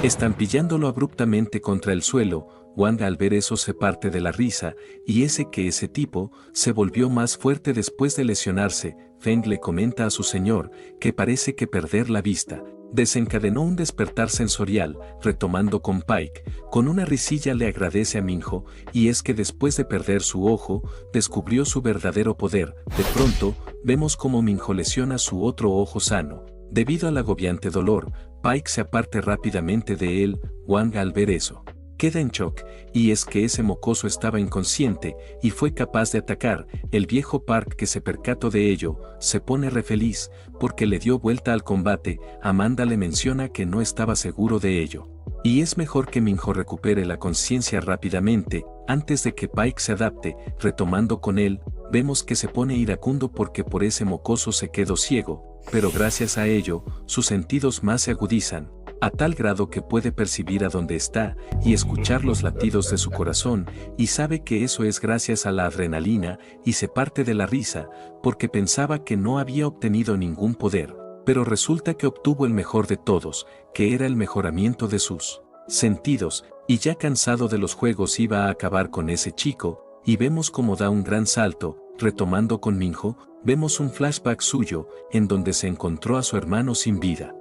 estampillándolo abruptamente contra el suelo. Wang, al ver eso, se parte de la risa, y ese tipo se volvió más fuerte después de lesionarse. Feng le comenta a su señor que parece que perder la vista desencadenó un despertar sensorial. Retomando con Pike, con una risilla le agradece a Minho, y es que después de perder su ojo, descubrió su verdadero poder. De pronto, vemos cómo Minho lesiona su otro ojo sano. Debido al agobiante dolor, Pike se aparte rápidamente de él. Wang, al ver eso, queda en shock, y es que ese mocoso estaba inconsciente y fue capaz de atacar. El viejo Park, que se percató de ello, se pone re feliz porque le dio vuelta al combate. Amanda le menciona que no estaba seguro de ello, y es mejor que Minho recupere la conciencia rápidamente antes de que Pike se adapte. Retomando con él, vemos que se pone iracundo porque por ese mocoso se quedó ciego, pero gracias a ello, sus sentidos más se agudizan, a tal grado que puede percibir a dónde está y escuchar los latidos de su corazón, y sabe que eso es gracias a la adrenalina, y se parte de la risa, porque pensaba que no había obtenido ningún poder, pero resulta que obtuvo el mejor de todos, que era el mejoramiento de sus sentidos, y ya cansado de los juegos iba a acabar con ese chico, y vemos cómo da un gran salto. Retomando con Minho, vemos un flashback suyo, en donde se encontró a su hermano sin vida.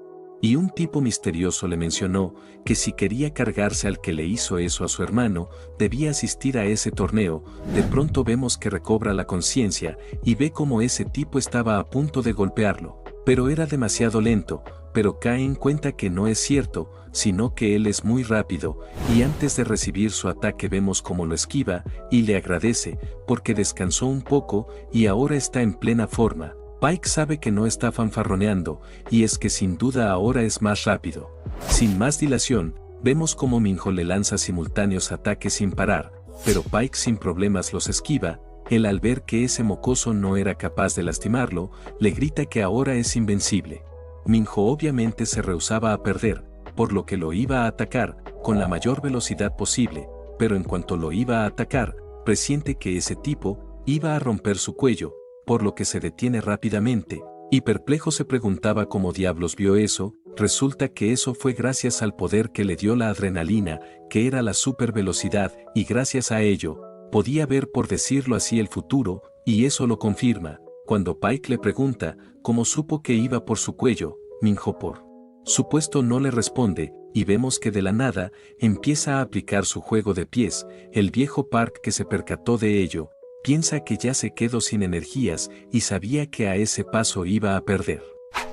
Y un tipo misterioso le mencionó que si quería cargarse al que le hizo eso a su hermano, debía asistir a ese torneo. De pronto vemos que recobra la conciencia y ve cómo ese tipo estaba a punto de golpearlo. Pero era demasiado lento, pero cae en cuenta que no es cierto, sino que él es muy rápido, y antes de recibir su ataque vemos cómo lo esquiva, y le agradece, porque descansó un poco, y ahora está en plena forma. Pike sabe que no está fanfarroneando, y es que sin duda ahora es más rápido. Sin más dilación, vemos cómo Minho le lanza simultáneos ataques sin parar, pero Pike sin problemas los esquiva. Él al ver que ese mocoso no era capaz de lastimarlo, le grita que ahora es invencible. Minho obviamente se rehusaba a perder, por lo que lo iba a atacar, con la mayor velocidad posible, pero en cuanto lo iba a atacar, presiente que ese tipo iba a romper su cuello, por lo que se detiene rápidamente, y perplejo se preguntaba cómo diablos vio eso. Resulta que eso fue gracias al poder que le dio la adrenalina, que era la supervelocidad, y gracias a ello, podía ver por decirlo así el futuro, y eso lo confirma. Cuando Pike le pregunta cómo supo que iba por su cuello, Minho por supuesto no le responde, y vemos que de la nada empieza a aplicar su juego de pies. El viejo Park, que se percató de ello, piensa que ya se quedó sin energías y sabía que a ese paso iba a perder.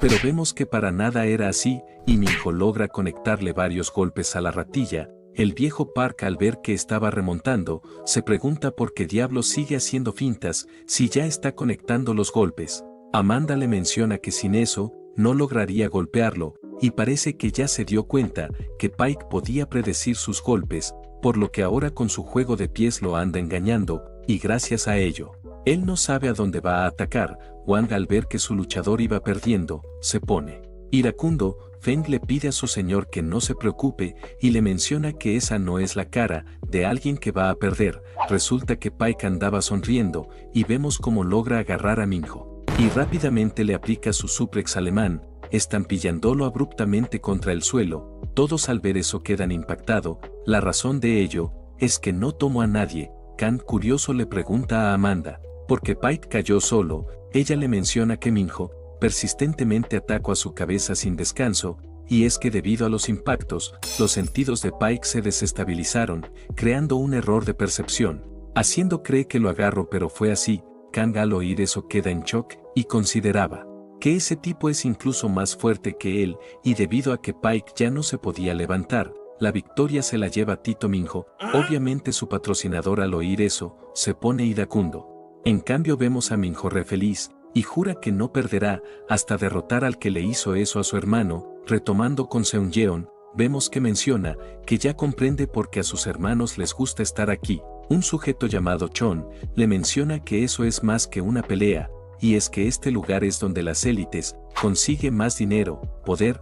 Pero vemos que para nada era así, y Minho logra conectarle varios golpes a la ratilla. El viejo Park, al ver que estaba remontando, se pregunta por qué diablos sigue haciendo fintas si ya está conectando los golpes. Amanda le menciona que sin eso no lograría golpearlo, y parece que ya se dio cuenta que Pike podía predecir sus golpes, por lo que ahora con su juego de pies lo anda engañando, y gracias a ello, él no sabe a dónde va a atacar. Wang, al ver que su luchador iba perdiendo, se pone iracundo. Feng le pide a su señor que no se preocupe y le menciona que esa no es la cara de alguien que va a perder. Resulta que Pike andaba sonriendo, y vemos cómo logra agarrar a Minho, y rápidamente le aplica su suplex alemán, estampillándolo abruptamente contra el suelo. Todos al ver eso quedan impactados. La razón de ello es que no tomó a nadie. Khan, curioso, le pregunta a Amanda por qué Pike cayó solo. Ella le menciona que Minho persistentemente atacó a su cabeza sin descanso, y es que debido a los impactos, los sentidos de Pike se desestabilizaron, creando un error de percepción, haciendo creer que lo agarró, pero fue así. Kang, al oír eso, queda en shock y consideraba que ese tipo es incluso más fuerte que él, y debido a que Pike ya no se podía levantar, la victoria se la lleva Tito Minho. Obviamente su patrocinador, al oír eso, se pone iracundo. En cambio vemos a Minho re feliz, y jura que no perderá hasta derrotar al que le hizo eso a su hermano. Retomando con Seung-yeon, vemos que menciona que ya comprende por qué a sus hermanos les gusta estar aquí. Un sujeto llamado Chon le menciona que eso es más que una pelea, y es que este lugar es donde las élites consiguen más dinero, poder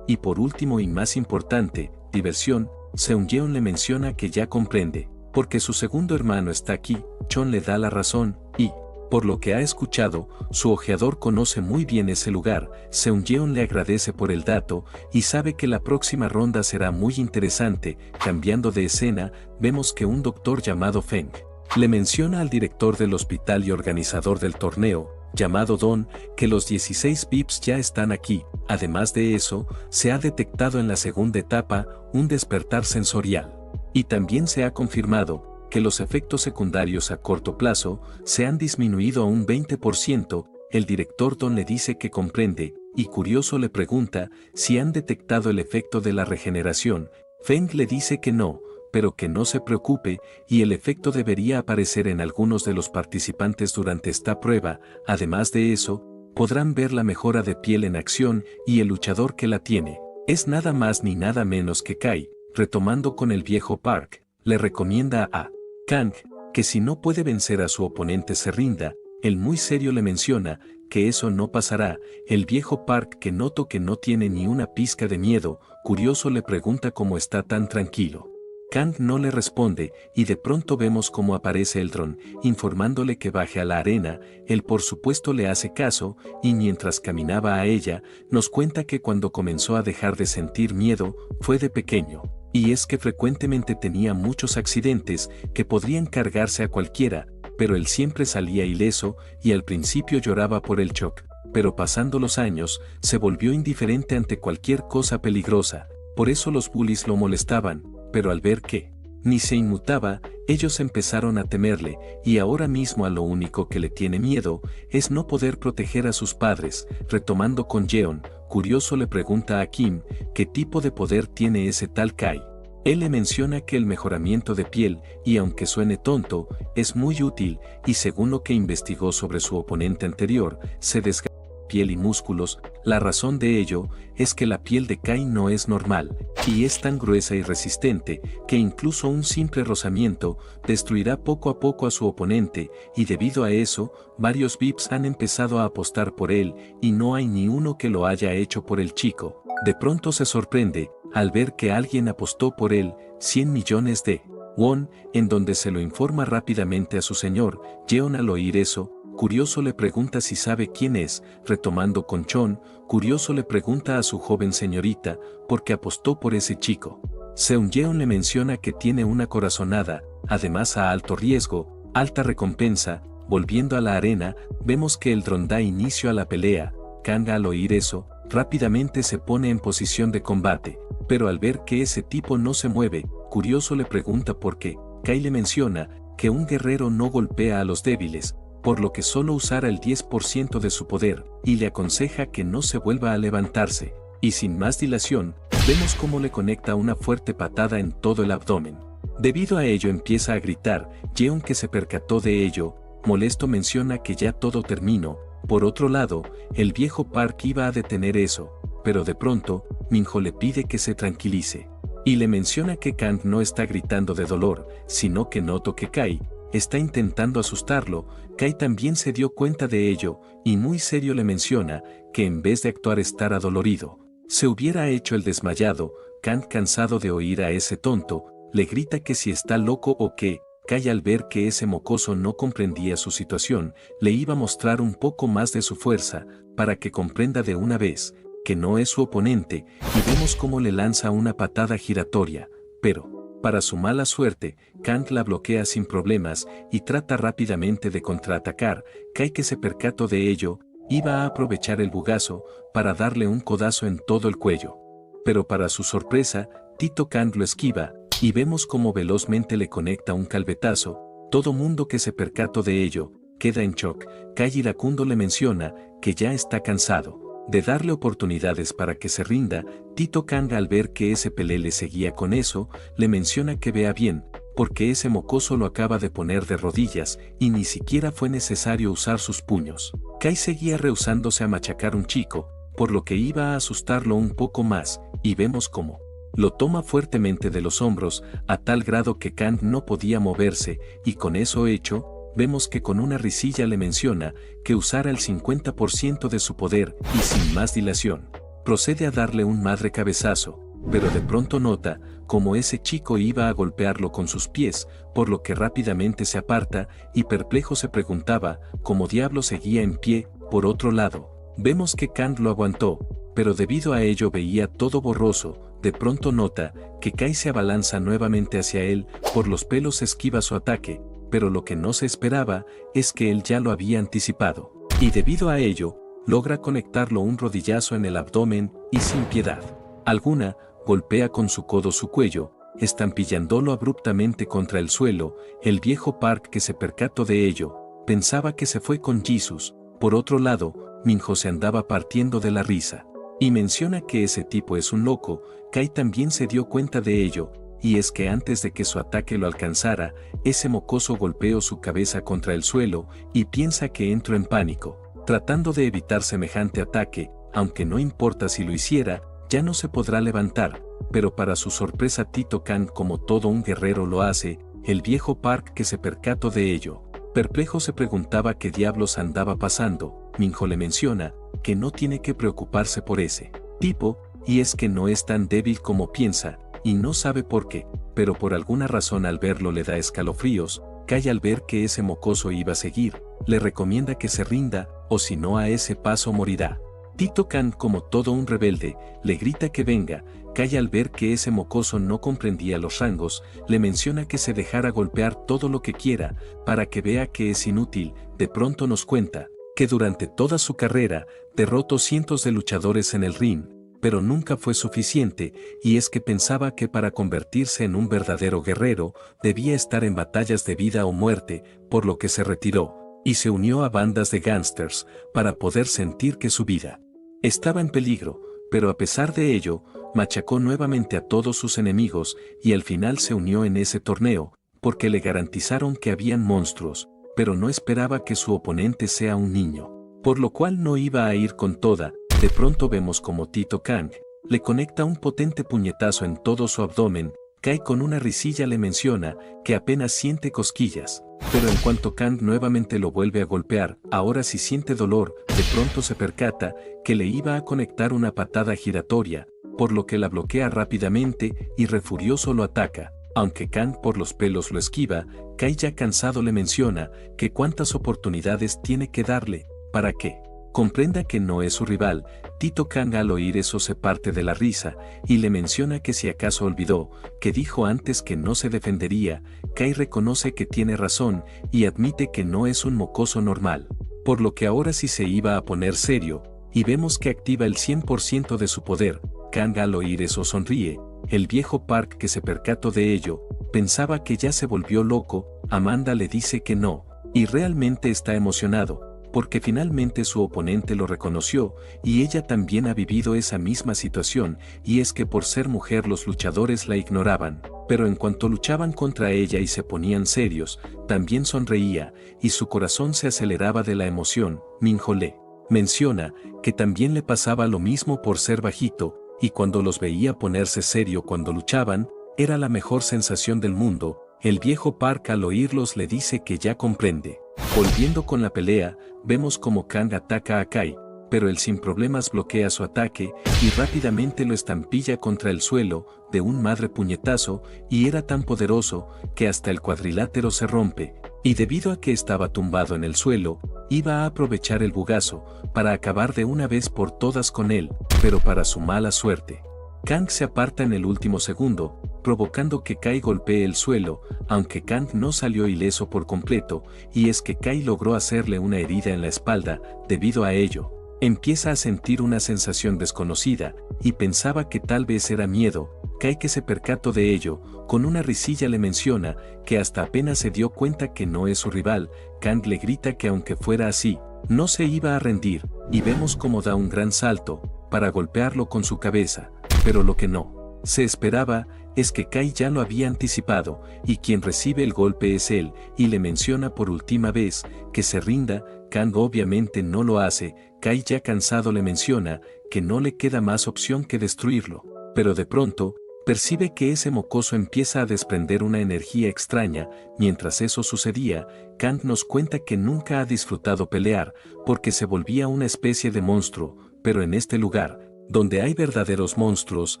y, por último y más importante, diversión. Seung-yeon le menciona que ya comprende porque su segundo hermano está aquí. Chon le da la razón, y por lo que ha escuchado, su ojeador conoce muy bien ese lugar. Seung-yeon le agradece por el dato y sabe que la próxima ronda será muy interesante. Cambiando de escena, vemos que un doctor llamado Feng le menciona al director del hospital y organizador del torneo, llamado Don, que los 16 VIPs ya están aquí. Además de eso, se ha detectado en la segunda etapa un despertar sensorial. Y también se ha confirmado que los efectos secundarios a corto plazo se han disminuido a un 20%. El director Don le dice que comprende, y curioso le pregunta si han detectado el efecto de la regeneración. Feng le dice que no, pero que no se preocupe, y el efecto debería aparecer en algunos de los participantes durante esta prueba. Además de eso, podrán ver la mejora de piel en acción, y el luchador que la tiene es nada más ni nada menos que Kai. Retomando con el viejo Park, le recomienda a Kang que si no puede vencer a su oponente se rinda. Él muy serio le menciona que eso no pasará. El viejo Park, que noto que no tiene ni una pizca de miedo, curioso le pregunta cómo está tan tranquilo. Kang no le responde, y de pronto vemos cómo aparece el dron, informándole que baje a la arena. Él por supuesto le hace caso, y mientras caminaba a ella, nos cuenta que cuando comenzó a dejar de sentir miedo, fue de pequeño. Y es que frecuentemente tenía muchos accidentes que podrían cargarse a cualquiera, pero él siempre salía ileso, y al principio lloraba por el shock, pero pasando los años, se volvió indiferente ante cualquier cosa peligrosa. Por eso los bullies lo molestaban, pero al ver que ni se inmutaba, Ellos empezaron a temerle, y ahora mismo a lo único que le tiene miedo es no poder proteger a sus padres. Retomando con Jeon, curioso le pregunta a Kim qué tipo de poder tiene ese tal Kai. Él le menciona que el mejoramiento de piel, y aunque suene tonto, es muy útil, y según lo que investigó sobre su oponente anterior, se desgasta piel y músculos. La razón de ello es que la piel de Kai no es normal, y es tan gruesa y resistente, que incluso un simple rozamiento destruirá poco a poco a su oponente, y debido a eso, varios VIPs han empezado a apostar por él, y no hay ni uno que lo haya hecho por el chico. De pronto se sorprende, al ver que alguien apostó por él, 100 millones de won, en donde se lo informa rápidamente a su señor. Jeon al oír eso, curioso le pregunta si sabe quién es. Retomando con Chon, curioso le pregunta a su joven señorita, por qué apostó por ese chico. Seung-yeon le menciona que tiene una corazonada, además a alto riesgo, alta recompensa. Volviendo a la arena, vemos que el dron da inicio a la pelea. Kang al oír eso, rápidamente se pone en posición de combate, pero al ver que ese tipo no se mueve, curioso le pregunta por qué. Kai le menciona que un guerrero no golpea a los débiles, por lo que solo usará el 10% de su poder, y le aconseja que no se vuelva a levantarse, y sin más dilación, vemos cómo le conecta una fuerte patada en todo el abdomen. Debido a ello empieza a gritar. Jeon, que se percató de ello, molesto menciona que ya todo terminó. Por otro lado, el viejo Park iba a detener eso, pero de pronto, Minho le pide que se tranquilice, y le menciona que Kang no está gritando de dolor, sino que notó que Kai está intentando asustarlo. Kai también se dio cuenta de ello, y muy serio le menciona que en vez de actuar estar adolorido, se hubiera hecho el desmayado. Kang, cansado de oír a ese tonto, le grita que si está loco o qué. Kai, al ver que ese mocoso no comprendía su situación, le iba a mostrar un poco más de su fuerza, para que comprenda de una vez que no es su oponente, y vemos cómo le lanza una patada giratoria, pero, para su mala suerte, Kang la bloquea sin problemas y trata rápidamente de contraatacar. Kai, que se percató de ello, iba a aprovechar el bugazo para darle un codazo en todo el cuello. Pero para su sorpresa, Tito Kang lo esquiva, y vemos cómo velozmente le conecta un calvetazo. Todo mundo que se percató de ello queda en shock. Kai iracundo le menciona que ya está cansado de darle oportunidades para que se rinda. Tito Kang, al ver que ese pelele seguía con eso, le menciona que vea bien, porque ese mocoso lo acaba de poner de rodillas y ni siquiera fue necesario usar sus puños. Kai seguía rehusándose a machacar un chico, por lo que iba a asustarlo un poco más, y vemos cómo lo toma fuertemente de los hombros, a tal grado que Kang no podía moverse, y con eso hecho, vemos que con una risilla le menciona que usara el 50% de su poder, y sin más dilación, procede a darle un madre cabezazo, pero de pronto nota como ese chico iba a golpearlo con sus pies, por lo que rápidamente se aparta, y perplejo se preguntaba cómo diablo seguía en pie. Por otro lado, vemos que Kang lo aguantó, pero debido a ello veía todo borroso. De pronto nota que Kai se abalanza nuevamente hacia él, por los pelos esquiva su ataque, pero lo que no se esperaba es que él ya lo había anticipado, y debido a ello, logra conectarlo un rodillazo en el abdomen, y sin piedad alguna, golpea con su codo su cuello, estampillándolo abruptamente contra el suelo. El viejo Park, que se percató de ello, pensaba que se fue con Jesus. Por otro lado, Minho se andaba partiendo de la risa, y menciona que ese tipo es un loco. Kai también se dio cuenta de ello, y es que antes de que su ataque lo alcanzara, ese mocoso golpeó su cabeza contra el suelo, y piensa que entró en pánico, tratando de evitar semejante ataque. Aunque no importa si lo hiciera, ya no se podrá levantar, pero para su sorpresa Tito Kang, como todo un guerrero lo hace. El viejo Park, que se percató de ello, perplejo se preguntaba qué diablos andaba pasando. Minho le menciona que no tiene que preocuparse por ese tipo, y es que no es tan débil como piensa, y no sabe por qué, pero por alguna razón al verlo le da escalofríos. Kai, al ver que ese mocoso iba a seguir, le recomienda que se rinda, o si no a ese paso morirá. Tito Kang, como todo un rebelde, le grita que venga. Kai, al ver que ese mocoso no comprendía los rangos, le menciona que se dejara golpear todo lo que quiera, para que vea que es inútil. De pronto nos cuenta que durante toda su carrera, derrotó cientos de luchadores en el ring, pero nunca fue suficiente, y es que pensaba que para convertirse en un verdadero guerrero, debía estar en batallas de vida o muerte, por lo que se retiró, y se unió a bandas de gángsters, para poder sentir que su vida estaba en peligro, pero a pesar de ello, machacó nuevamente a todos sus enemigos, y al final se unió en ese torneo, porque le garantizaron que habían monstruos, pero no esperaba que su oponente sea un niño, por lo cual no iba a ir con toda. De pronto vemos como Tito Kang le conecta un potente puñetazo en todo su abdomen. Kai con una risilla le menciona que apenas siente cosquillas, pero en cuanto Kang nuevamente lo vuelve a golpear, ahora sí siente dolor. De pronto se percata que le iba a conectar una patada giratoria, por lo que la bloquea rápidamente y refurioso lo ataca. Aunque Kang por los pelos lo esquiva, Kai ya cansado le menciona que cuántas oportunidades tiene que darle para que comprenda que no es su rival. Tito Kang al oír eso se parte de la risa y le menciona que si acaso olvidó que dijo antes que no se defendería. Kai reconoce que tiene razón y admite que no es un mocoso normal, por lo que ahora sí se iba a poner serio, y vemos que activa el 100% de su poder. Kang al oír eso sonríe. El viejo Park, que se percató de ello, pensaba que ya se volvió loco. Amanda le dice que no, y realmente está emocionado, porque finalmente su oponente lo reconoció, y ella también ha vivido esa misma situación, y es que por ser mujer los luchadores la ignoraban, pero en cuanto luchaban contra ella y se ponían serios, también sonreía, y su corazón se aceleraba de la emoción. Minho le menciona que también le pasaba lo mismo por ser bajito, y cuando los veía ponerse serio cuando luchaban, era la mejor sensación del mundo. El viejo Park al oírlos le dice que ya comprende. Volviendo con la pelea, vemos como Kang ataca a Kai, pero él sin problemas bloquea su ataque y rápidamente lo estampilla contra el suelo de un madre puñetazo, y era tan poderoso que hasta el cuadrilátero se rompe, y debido a que estaba tumbado en el suelo, iba a aprovechar el bugazo para acabar de una vez por todas con él, pero para su mala suerte, Kang se aparta en el último segundo, provocando que Kai golpee el suelo, aunque Kang no salió ileso por completo, y es que Kai logró hacerle una herida en la espalda. Debido a ello, empieza a sentir una sensación desconocida, y pensaba que tal vez era miedo. Kai, que se percató de ello, con una risilla le menciona que hasta apenas se dio cuenta que no es su rival. Kang le grita que aunque fuera así, no se iba a rendir, y vemos cómo da un gran salto para golpearlo con su cabeza, pero lo que no se esperaba es que Kai ya lo había anticipado, y quien recibe el golpe es él, y le menciona por última vez que se rinda. Kang obviamente no lo hace. Kai, ya cansado, le menciona que no le queda más opción que destruirlo, pero de pronto percibe que ese mocoso empieza a desprender una energía extraña. Mientras eso sucedía, Kang nos cuenta que nunca ha disfrutado pelear, porque se volvía una especie de monstruo, pero en este lugar, donde hay verdaderos monstruos,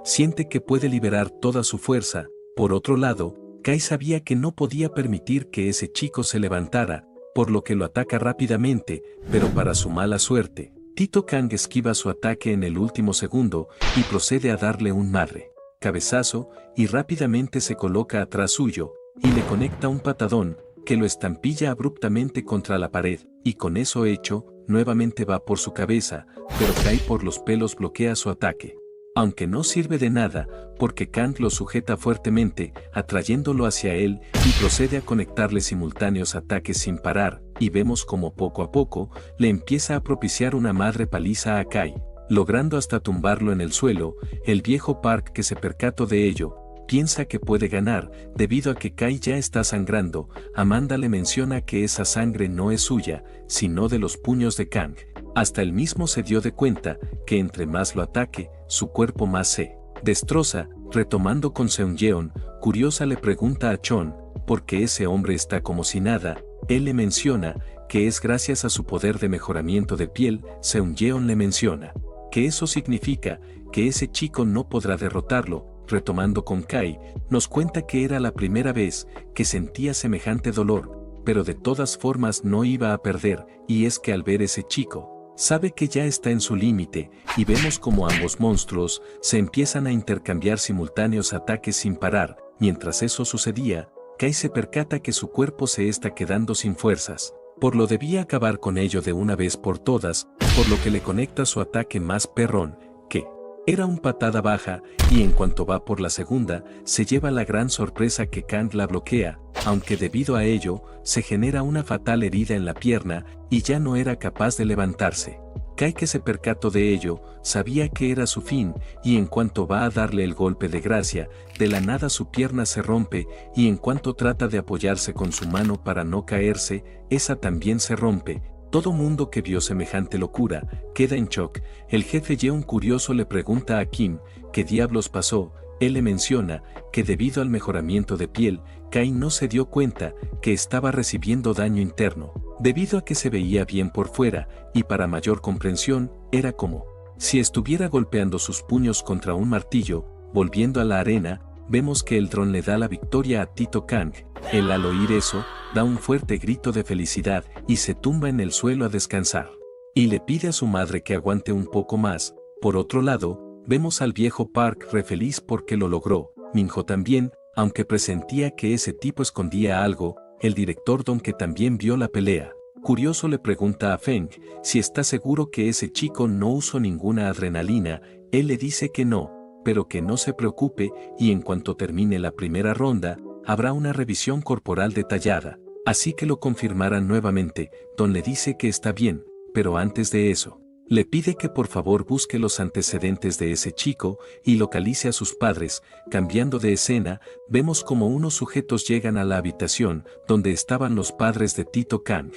siente que puede liberar toda su fuerza. Por otro lado, Kai sabía que no podía permitir que ese chico se levantara, por lo que lo ataca rápidamente, pero para su mala suerte, Tito Kang esquiva su ataque en el último segundo y procede a darle un madre cabezazo, y rápidamente se coloca atrás suyo, y le conecta un patadón que lo estampilla abruptamente contra la pared, y con eso hecho, nuevamente va por su cabeza, pero Kai por los pelos bloquea su ataque. Aunque no sirve de nada, porque Kang lo sujeta fuertemente, atrayéndolo hacia él, y procede a conectarle simultáneos ataques sin parar, y vemos como poco a poco, le empieza a propiciar una madre paliza a Kai, logrando hasta tumbarlo en el suelo. El viejo Park, que se percató de ello, piensa que puede ganar, debido a que Kai ya está sangrando. Amanda le menciona que esa sangre no es suya, sino de los puños de Kang. Hasta él mismo se dio de cuenta que entre más lo ataque, su cuerpo más se destroza. Retomando con Seung-yeon, curiosa le pregunta a Chon por qué ese hombre está como si nada. Él le menciona que es gracias a su poder de mejoramiento de piel. Seung-yeon le menciona que eso significa que ese chico no podrá derrotarlo. Retomando con Kai, nos cuenta que era la primera vez que sentía semejante dolor, pero de todas formas no iba a perder, y es que al ver ese chico, sabe que ya está en su límite, y vemos como ambos monstruos se empiezan a intercambiar simultáneos ataques sin parar. Mientras eso sucedía, Kai se percata que su cuerpo se está quedando sin fuerzas, por lo debía acabar con ello de una vez por todas, por lo que le conecta su ataque más perrón, que Era un patada baja, y en cuanto va por la segunda, se lleva la gran sorpresa que Kang la bloquea, aunque debido a ello, se genera una fatal herida en la pierna, y ya no era capaz de levantarse. Kai, que se percató de ello, sabía que era su fin, y en cuanto va a darle el golpe de gracia, de la nada su pierna se rompe, y en cuanto trata de apoyarse con su mano para no caerse, esa también se rompe. Todo mundo que vio semejante locura queda en shock. El jefe Yeon, curioso, le pregunta a Kim qué diablos pasó. Él le menciona que debido al mejoramiento de piel, Kai no se dio cuenta que estaba recibiendo daño interno, debido a que se veía bien por fuera, y para mayor comprensión, era como si estuviera golpeando sus puños contra un martillo. Volviendo a la arena, vemos que el dron le da la victoria a Tito Kang. Él, al oír eso, da un fuerte grito de felicidad y se tumba en el suelo a descansar. Y le pide a su madre que aguante un poco más. Por otro lado, vemos al viejo Park re feliz porque lo logró. Minho también, aunque presentía que ese tipo escondía algo. El director Don, que también vio la pelea, curioso, le pregunta a Feng si está seguro que ese chico no usó ninguna adrenalina. Él le dice que no, pero que no se preocupe, y en cuanto termine la primera ronda, habrá una revisión corporal detallada. Así que lo confirmarán nuevamente. Don le dice que está bien, pero antes de eso, le pide que por favor busque los antecedentes de ese chico y localice a sus padres. Cambiando de escena, vemos como unos sujetos llegan a la habitación donde estaban los padres de Tito Kang.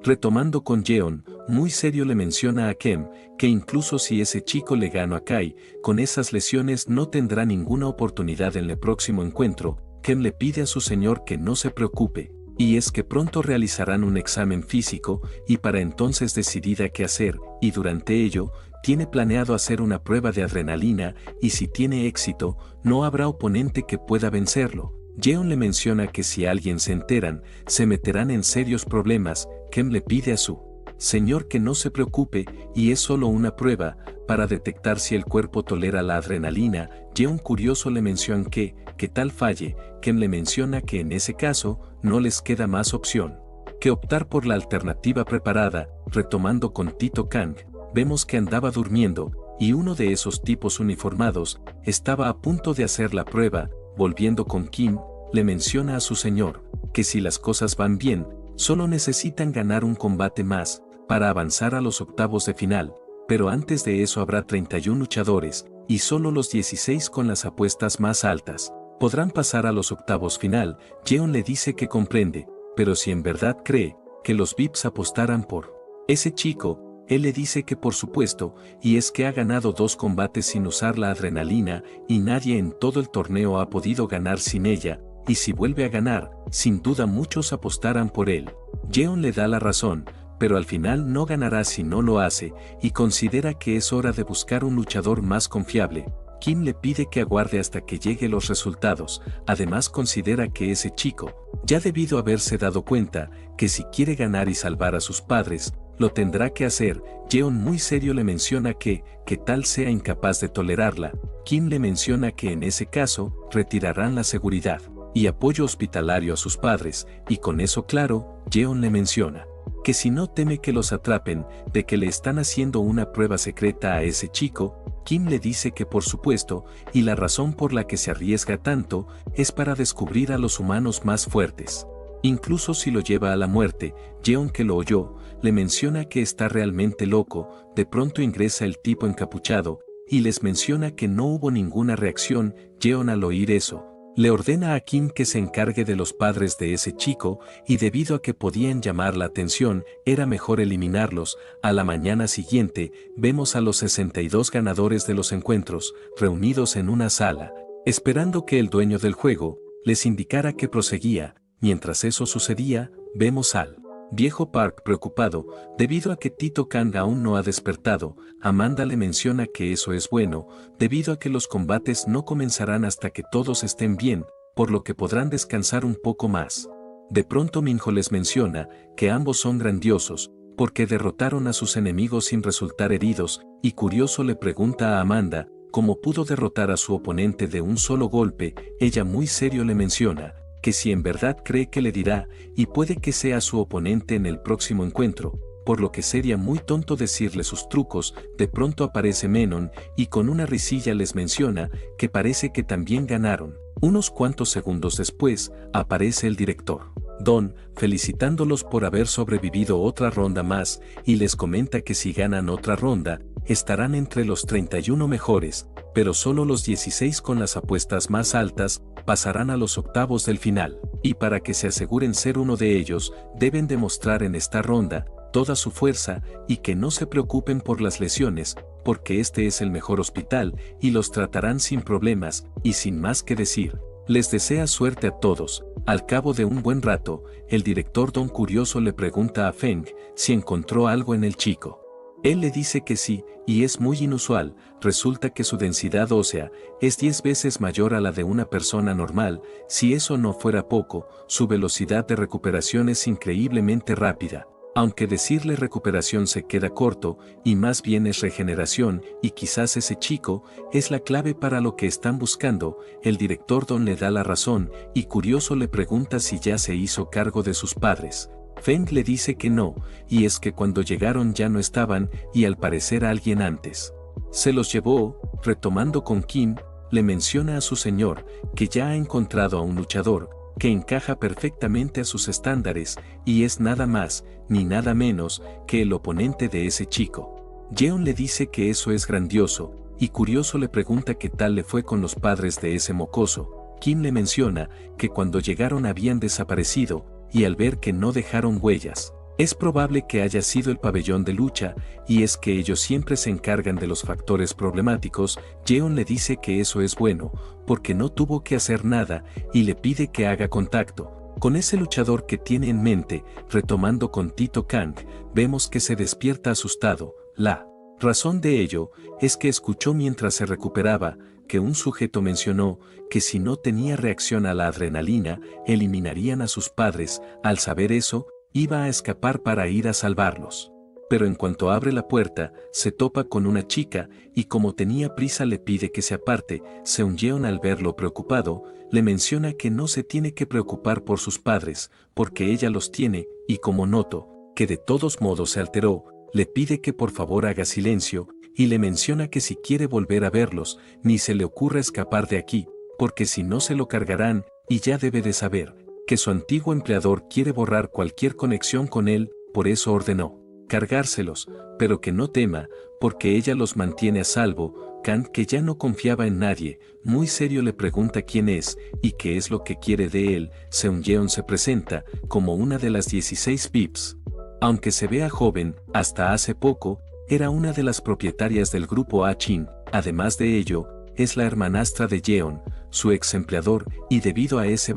Retomando con Yeon, muy serio le menciona a Kem que incluso si ese chico le ganó a Kai, con esas lesiones no tendrá ninguna oportunidad en el próximo encuentro. Kem le pide a su señor que no se preocupe, y es que pronto realizarán un examen físico, y para entonces decidirá qué hacer, y durante ello, tiene planeado hacer una prueba de adrenalina, y si tiene éxito, no habrá oponente que pueda vencerlo. Yeon le menciona que si alguien se enteran, se meterán en serios problemas. Kem le pide a su señor que no se preocupe, y es solo una prueba, para detectar si el cuerpo tolera la adrenalina. Yeon, curioso, le menciona que tal falle. Kem le menciona que en ese caso, no les queda más opción que optar por la alternativa preparada. Retomando con Tito Kang, vemos que andaba durmiendo, y uno de esos tipos uniformados estaba a punto de hacer la prueba. Volviendo con Kim, le menciona a su señor que si las cosas van bien, solo necesitan ganar un combate más para avanzar a los octavos de final, pero antes de eso habrá 31 luchadores, y solo los 16 con las apuestas más altas podrán pasar a los octavos final. Yeon le dice que comprende, pero si en verdad cree que los VIPs apostarán por ese chico, él le dice que por supuesto, y es que ha ganado 2 combates sin usar la adrenalina, y nadie en todo el torneo ha podido ganar sin ella, y si vuelve a ganar, sin duda muchos apostarán por él. Yeon le da la razón, pero al final no ganará si no lo hace, y considera que es hora de buscar un luchador más confiable. Kim le pide que aguarde hasta que lleguen los resultados. Además, considera que ese chico ya debido haberse dado cuenta que si quiere ganar y salvar a sus padres, lo tendrá que hacer. Yeon, muy serio, le menciona que tal sea incapaz de tolerarla. Kim le menciona que en ese caso, retirarán la seguridad y apoyo hospitalario a sus padres, y con eso claro, Yeon le menciona que si no teme que los atrapen, de que le están haciendo una prueba secreta a ese chico. Kim le dice que por supuesto, y la razón por la que se arriesga tanto, es para descubrir a los humanos más fuertes. Incluso si lo lleva a la muerte. Yeon, que lo oyó, le menciona que está realmente loco. De pronto ingresa el tipo encapuchado, y les menciona que no hubo ninguna reacción. Yeon, al oír eso, le ordena a Kim que se encargue de los padres de ese chico, y debido a que podían llamar la atención, era mejor eliminarlos. A la mañana siguiente, vemos a los 62 ganadores de los encuentros, reunidos en una sala, esperando que el dueño del juego les indicara que proseguía. Mientras eso sucedía, vemos al viejo Park preocupado, debido a que Tito Kang aún no ha despertado. Amanda le menciona que eso es bueno, debido a que los combates no comenzarán hasta que todos estén bien, por lo que podrán descansar un poco más. De pronto Minho les menciona que ambos son grandiosos, porque derrotaron a sus enemigos sin resultar heridos, y curioso le pregunta a Amanda cómo pudo derrotar a su oponente de un solo golpe. Ella, muy serio, le menciona que si en verdad cree que le dirá, y puede que sea su oponente en el próximo encuentro. por lo que sería muy tonto decirle sus trucos. De pronto aparece Menon, y con una risilla les menciona que parece que también ganaron. Unos cuantos segundos después, aparece el director Don, felicitándolos por haber sobrevivido otra ronda más, y les comenta que si ganan otra ronda, estarán entre los 31 mejores, pero solo los 16 con las apuestas más altas pasarán a los octavos del final, y para que se aseguren ser uno de ellos, deben demostrar en esta ronda toda su fuerza y que no se preocupen por las lesiones, porque este es el mejor hospital y los tratarán sin problemas y sin más que decir. Les desea suerte a todos. Al cabo de un buen rato, el director Don Curioso le pregunta a Feng si encontró algo en el chico. Él le dice que sí, y es muy inusual. Resulta que su densidad ósea es 10 veces mayor a la de una persona normal. Si eso no fuera poco, su velocidad de recuperación es increíblemente rápida. Aunque decirle recuperación se queda corto, y más bien es regeneración, y quizás ese chico es la clave para lo que están buscando. El director Don le da la razón, y Curioso le pregunta si ya se hizo cargo de sus padres. Feng le dice que no, y es que cuando llegaron ya no estaban, y al parecer alguien antes se los llevó. Retomando con Kim, le menciona a su señor que ya ha encontrado a un luchador que encaja perfectamente a sus estándares, y es nada más ni nada menos que el oponente de ese chico. Jeon le dice que eso es grandioso, y Curioso le pregunta qué tal le fue con los padres de ese mocoso. Kim le menciona que cuando llegaron habían desaparecido, y al ver que no dejaron huellas, es probable que haya sido el pabellón de lucha, y es que ellos siempre se encargan de los factores problemáticos. Jeon le dice que eso es bueno, porque no tuvo que hacer nada, y le pide que haga contacto con ese luchador que tiene en mente. Retomando con Tito Kang, vemos que se despierta asustado. La razón de ello es que escuchó mientras se recuperaba que un sujeto mencionó que si no tenía reacción a la adrenalina, eliminarían a sus padres. Al saber eso, iba a escapar para ir a salvarlos. Pero en cuanto abre la puerta, se topa con una chica, y como tenía prisa le pide que se aparte. Seung-yeon, al verlo preocupado, le menciona que no se tiene que preocupar por sus padres, porque ella los tiene, y como noto que de todos modos se alteró, le pide que por favor haga silencio, y le menciona que si quiere volver a verlos, ni se le ocurra escapar de aquí, porque si no se lo cargarán, y ya debe de saber que su antiguo empleador quiere borrar cualquier conexión con él. Por eso ordenó cargárselos, pero que no tema, porque ella los mantiene a salvo. Kang, que ya no confiaba en nadie, muy serio le pregunta quién es y qué es lo que quiere de él. Seung-yeon se presenta como una de las 16 VIPs. Aunque se vea joven, hasta hace poco, era una de las propietarias del grupo Achin. Además de ello, es la hermanastra de Jeon, su ex empleador, y debido a ese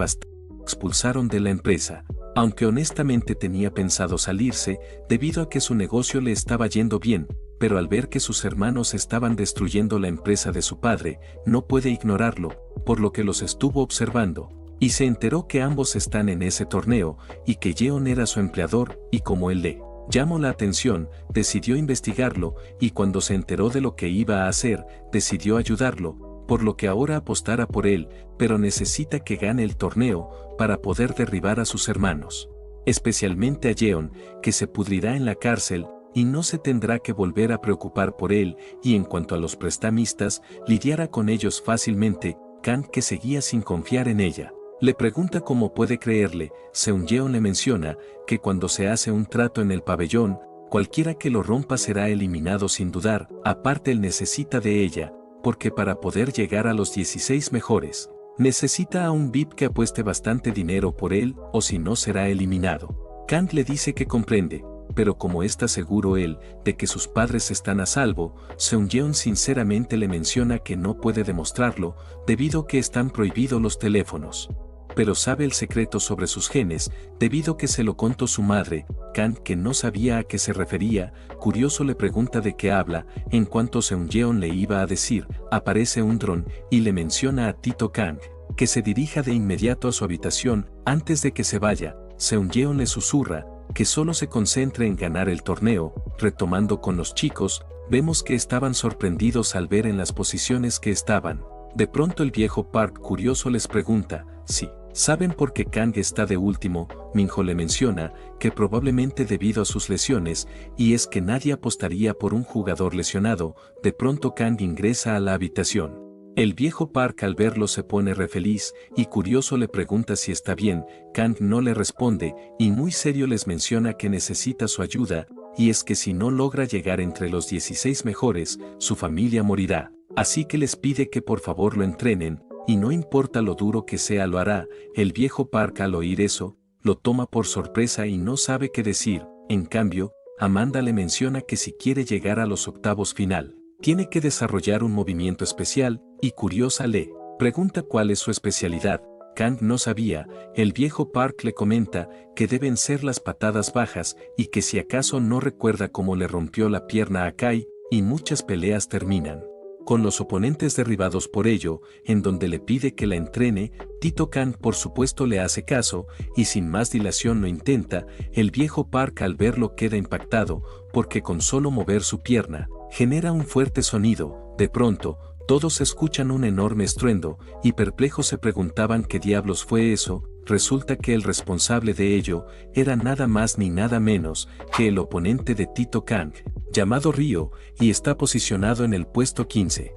expulsaron de la empresa, aunque honestamente tenía pensado salirse debido a que su negocio le estaba yendo bien, pero al ver que sus hermanos estaban destruyendo la empresa de su padre, no puede ignorarlo, por lo que los estuvo observando, y se enteró que ambos están en ese torneo y que Jeon era su empleador, y como él le llamó la atención, decidió investigarlo, y cuando se enteró de lo que iba a hacer, decidió ayudarlo, por lo que ahora apostará por él, pero necesita que gane el torneo para poder derribar a sus hermanos. Especialmente a Jeon, que se pudrirá en la cárcel y no se tendrá que volver a preocupar por él, y en cuanto a los prestamistas, lidiará con ellos fácilmente. Kang, que seguía sin confiar en ella, le pregunta cómo puede creerle. Seung-yeon le menciona que cuando se hace un trato en el pabellón, cualquiera que lo rompa será eliminado sin dudar. Aparte, él necesita de ella, porque para poder llegar a los 16 mejores, necesita a un VIP que apueste bastante dinero por él, o si no será eliminado. Kang le dice que comprende, pero como está seguro él de que sus padres están a salvo, Seung-yeon sinceramente le menciona que no puede demostrarlo, debido a que están prohibidos los teléfonos. Pero sabe el secreto sobre sus genes, debido a que se lo contó su madre. Kang, que no sabía a qué se refería, curioso le pregunta de qué habla. En cuanto Seung-yeon le iba a decir, aparece un dron y le menciona a Tito Kang que se dirija de inmediato a su habitación. Antes de que se vaya, Seung-yeon le susurra que solo se concentre en ganar el torneo. Retomando con los chicos, vemos que estaban sorprendidos al ver en las posiciones que estaban. De pronto el viejo Park curioso les pregunta si Saben por qué Kang está de último. Minho le menciona que probablemente debido a sus lesiones, y es que nadie apostaría por un jugador lesionado. De pronto Kang ingresa a la habitación. El viejo Park al verlo se pone re feliz y curioso le pregunta si está bien. Kang no le responde y muy serio les menciona que necesita su ayuda, y es que si no logra llegar entre los 16 mejores, su familia morirá. Así que les pide que por favor lo entrenen, y no importa lo duro que sea lo hará. El viejo Park al oír eso, lo toma por sorpresa y no sabe qué decir. En cambio, Amanda le menciona que si quiere llegar a los octavos final, tiene que desarrollar un movimiento especial, y curiosa le pregunta cuál es su especialidad. Kang no sabía. El viejo Park le comenta que deben ser las patadas bajas y que si acaso no recuerda cómo le rompió la pierna a Kai, y muchas peleas terminan con los oponentes derribados por ello, en donde le pide que la entrene. Tito Kang por supuesto le hace caso, y sin más dilación lo intenta. El viejo Park al verlo queda impactado, porque con solo mover su pierna, genera un fuerte sonido. De pronto, todos escuchan un enorme estruendo, y perplejos se preguntaban qué diablos fue eso. Resulta que el responsable de ello era nada más ni nada menos que el oponente de Tito Kang, llamado Ryo, y está posicionado en el puesto 15.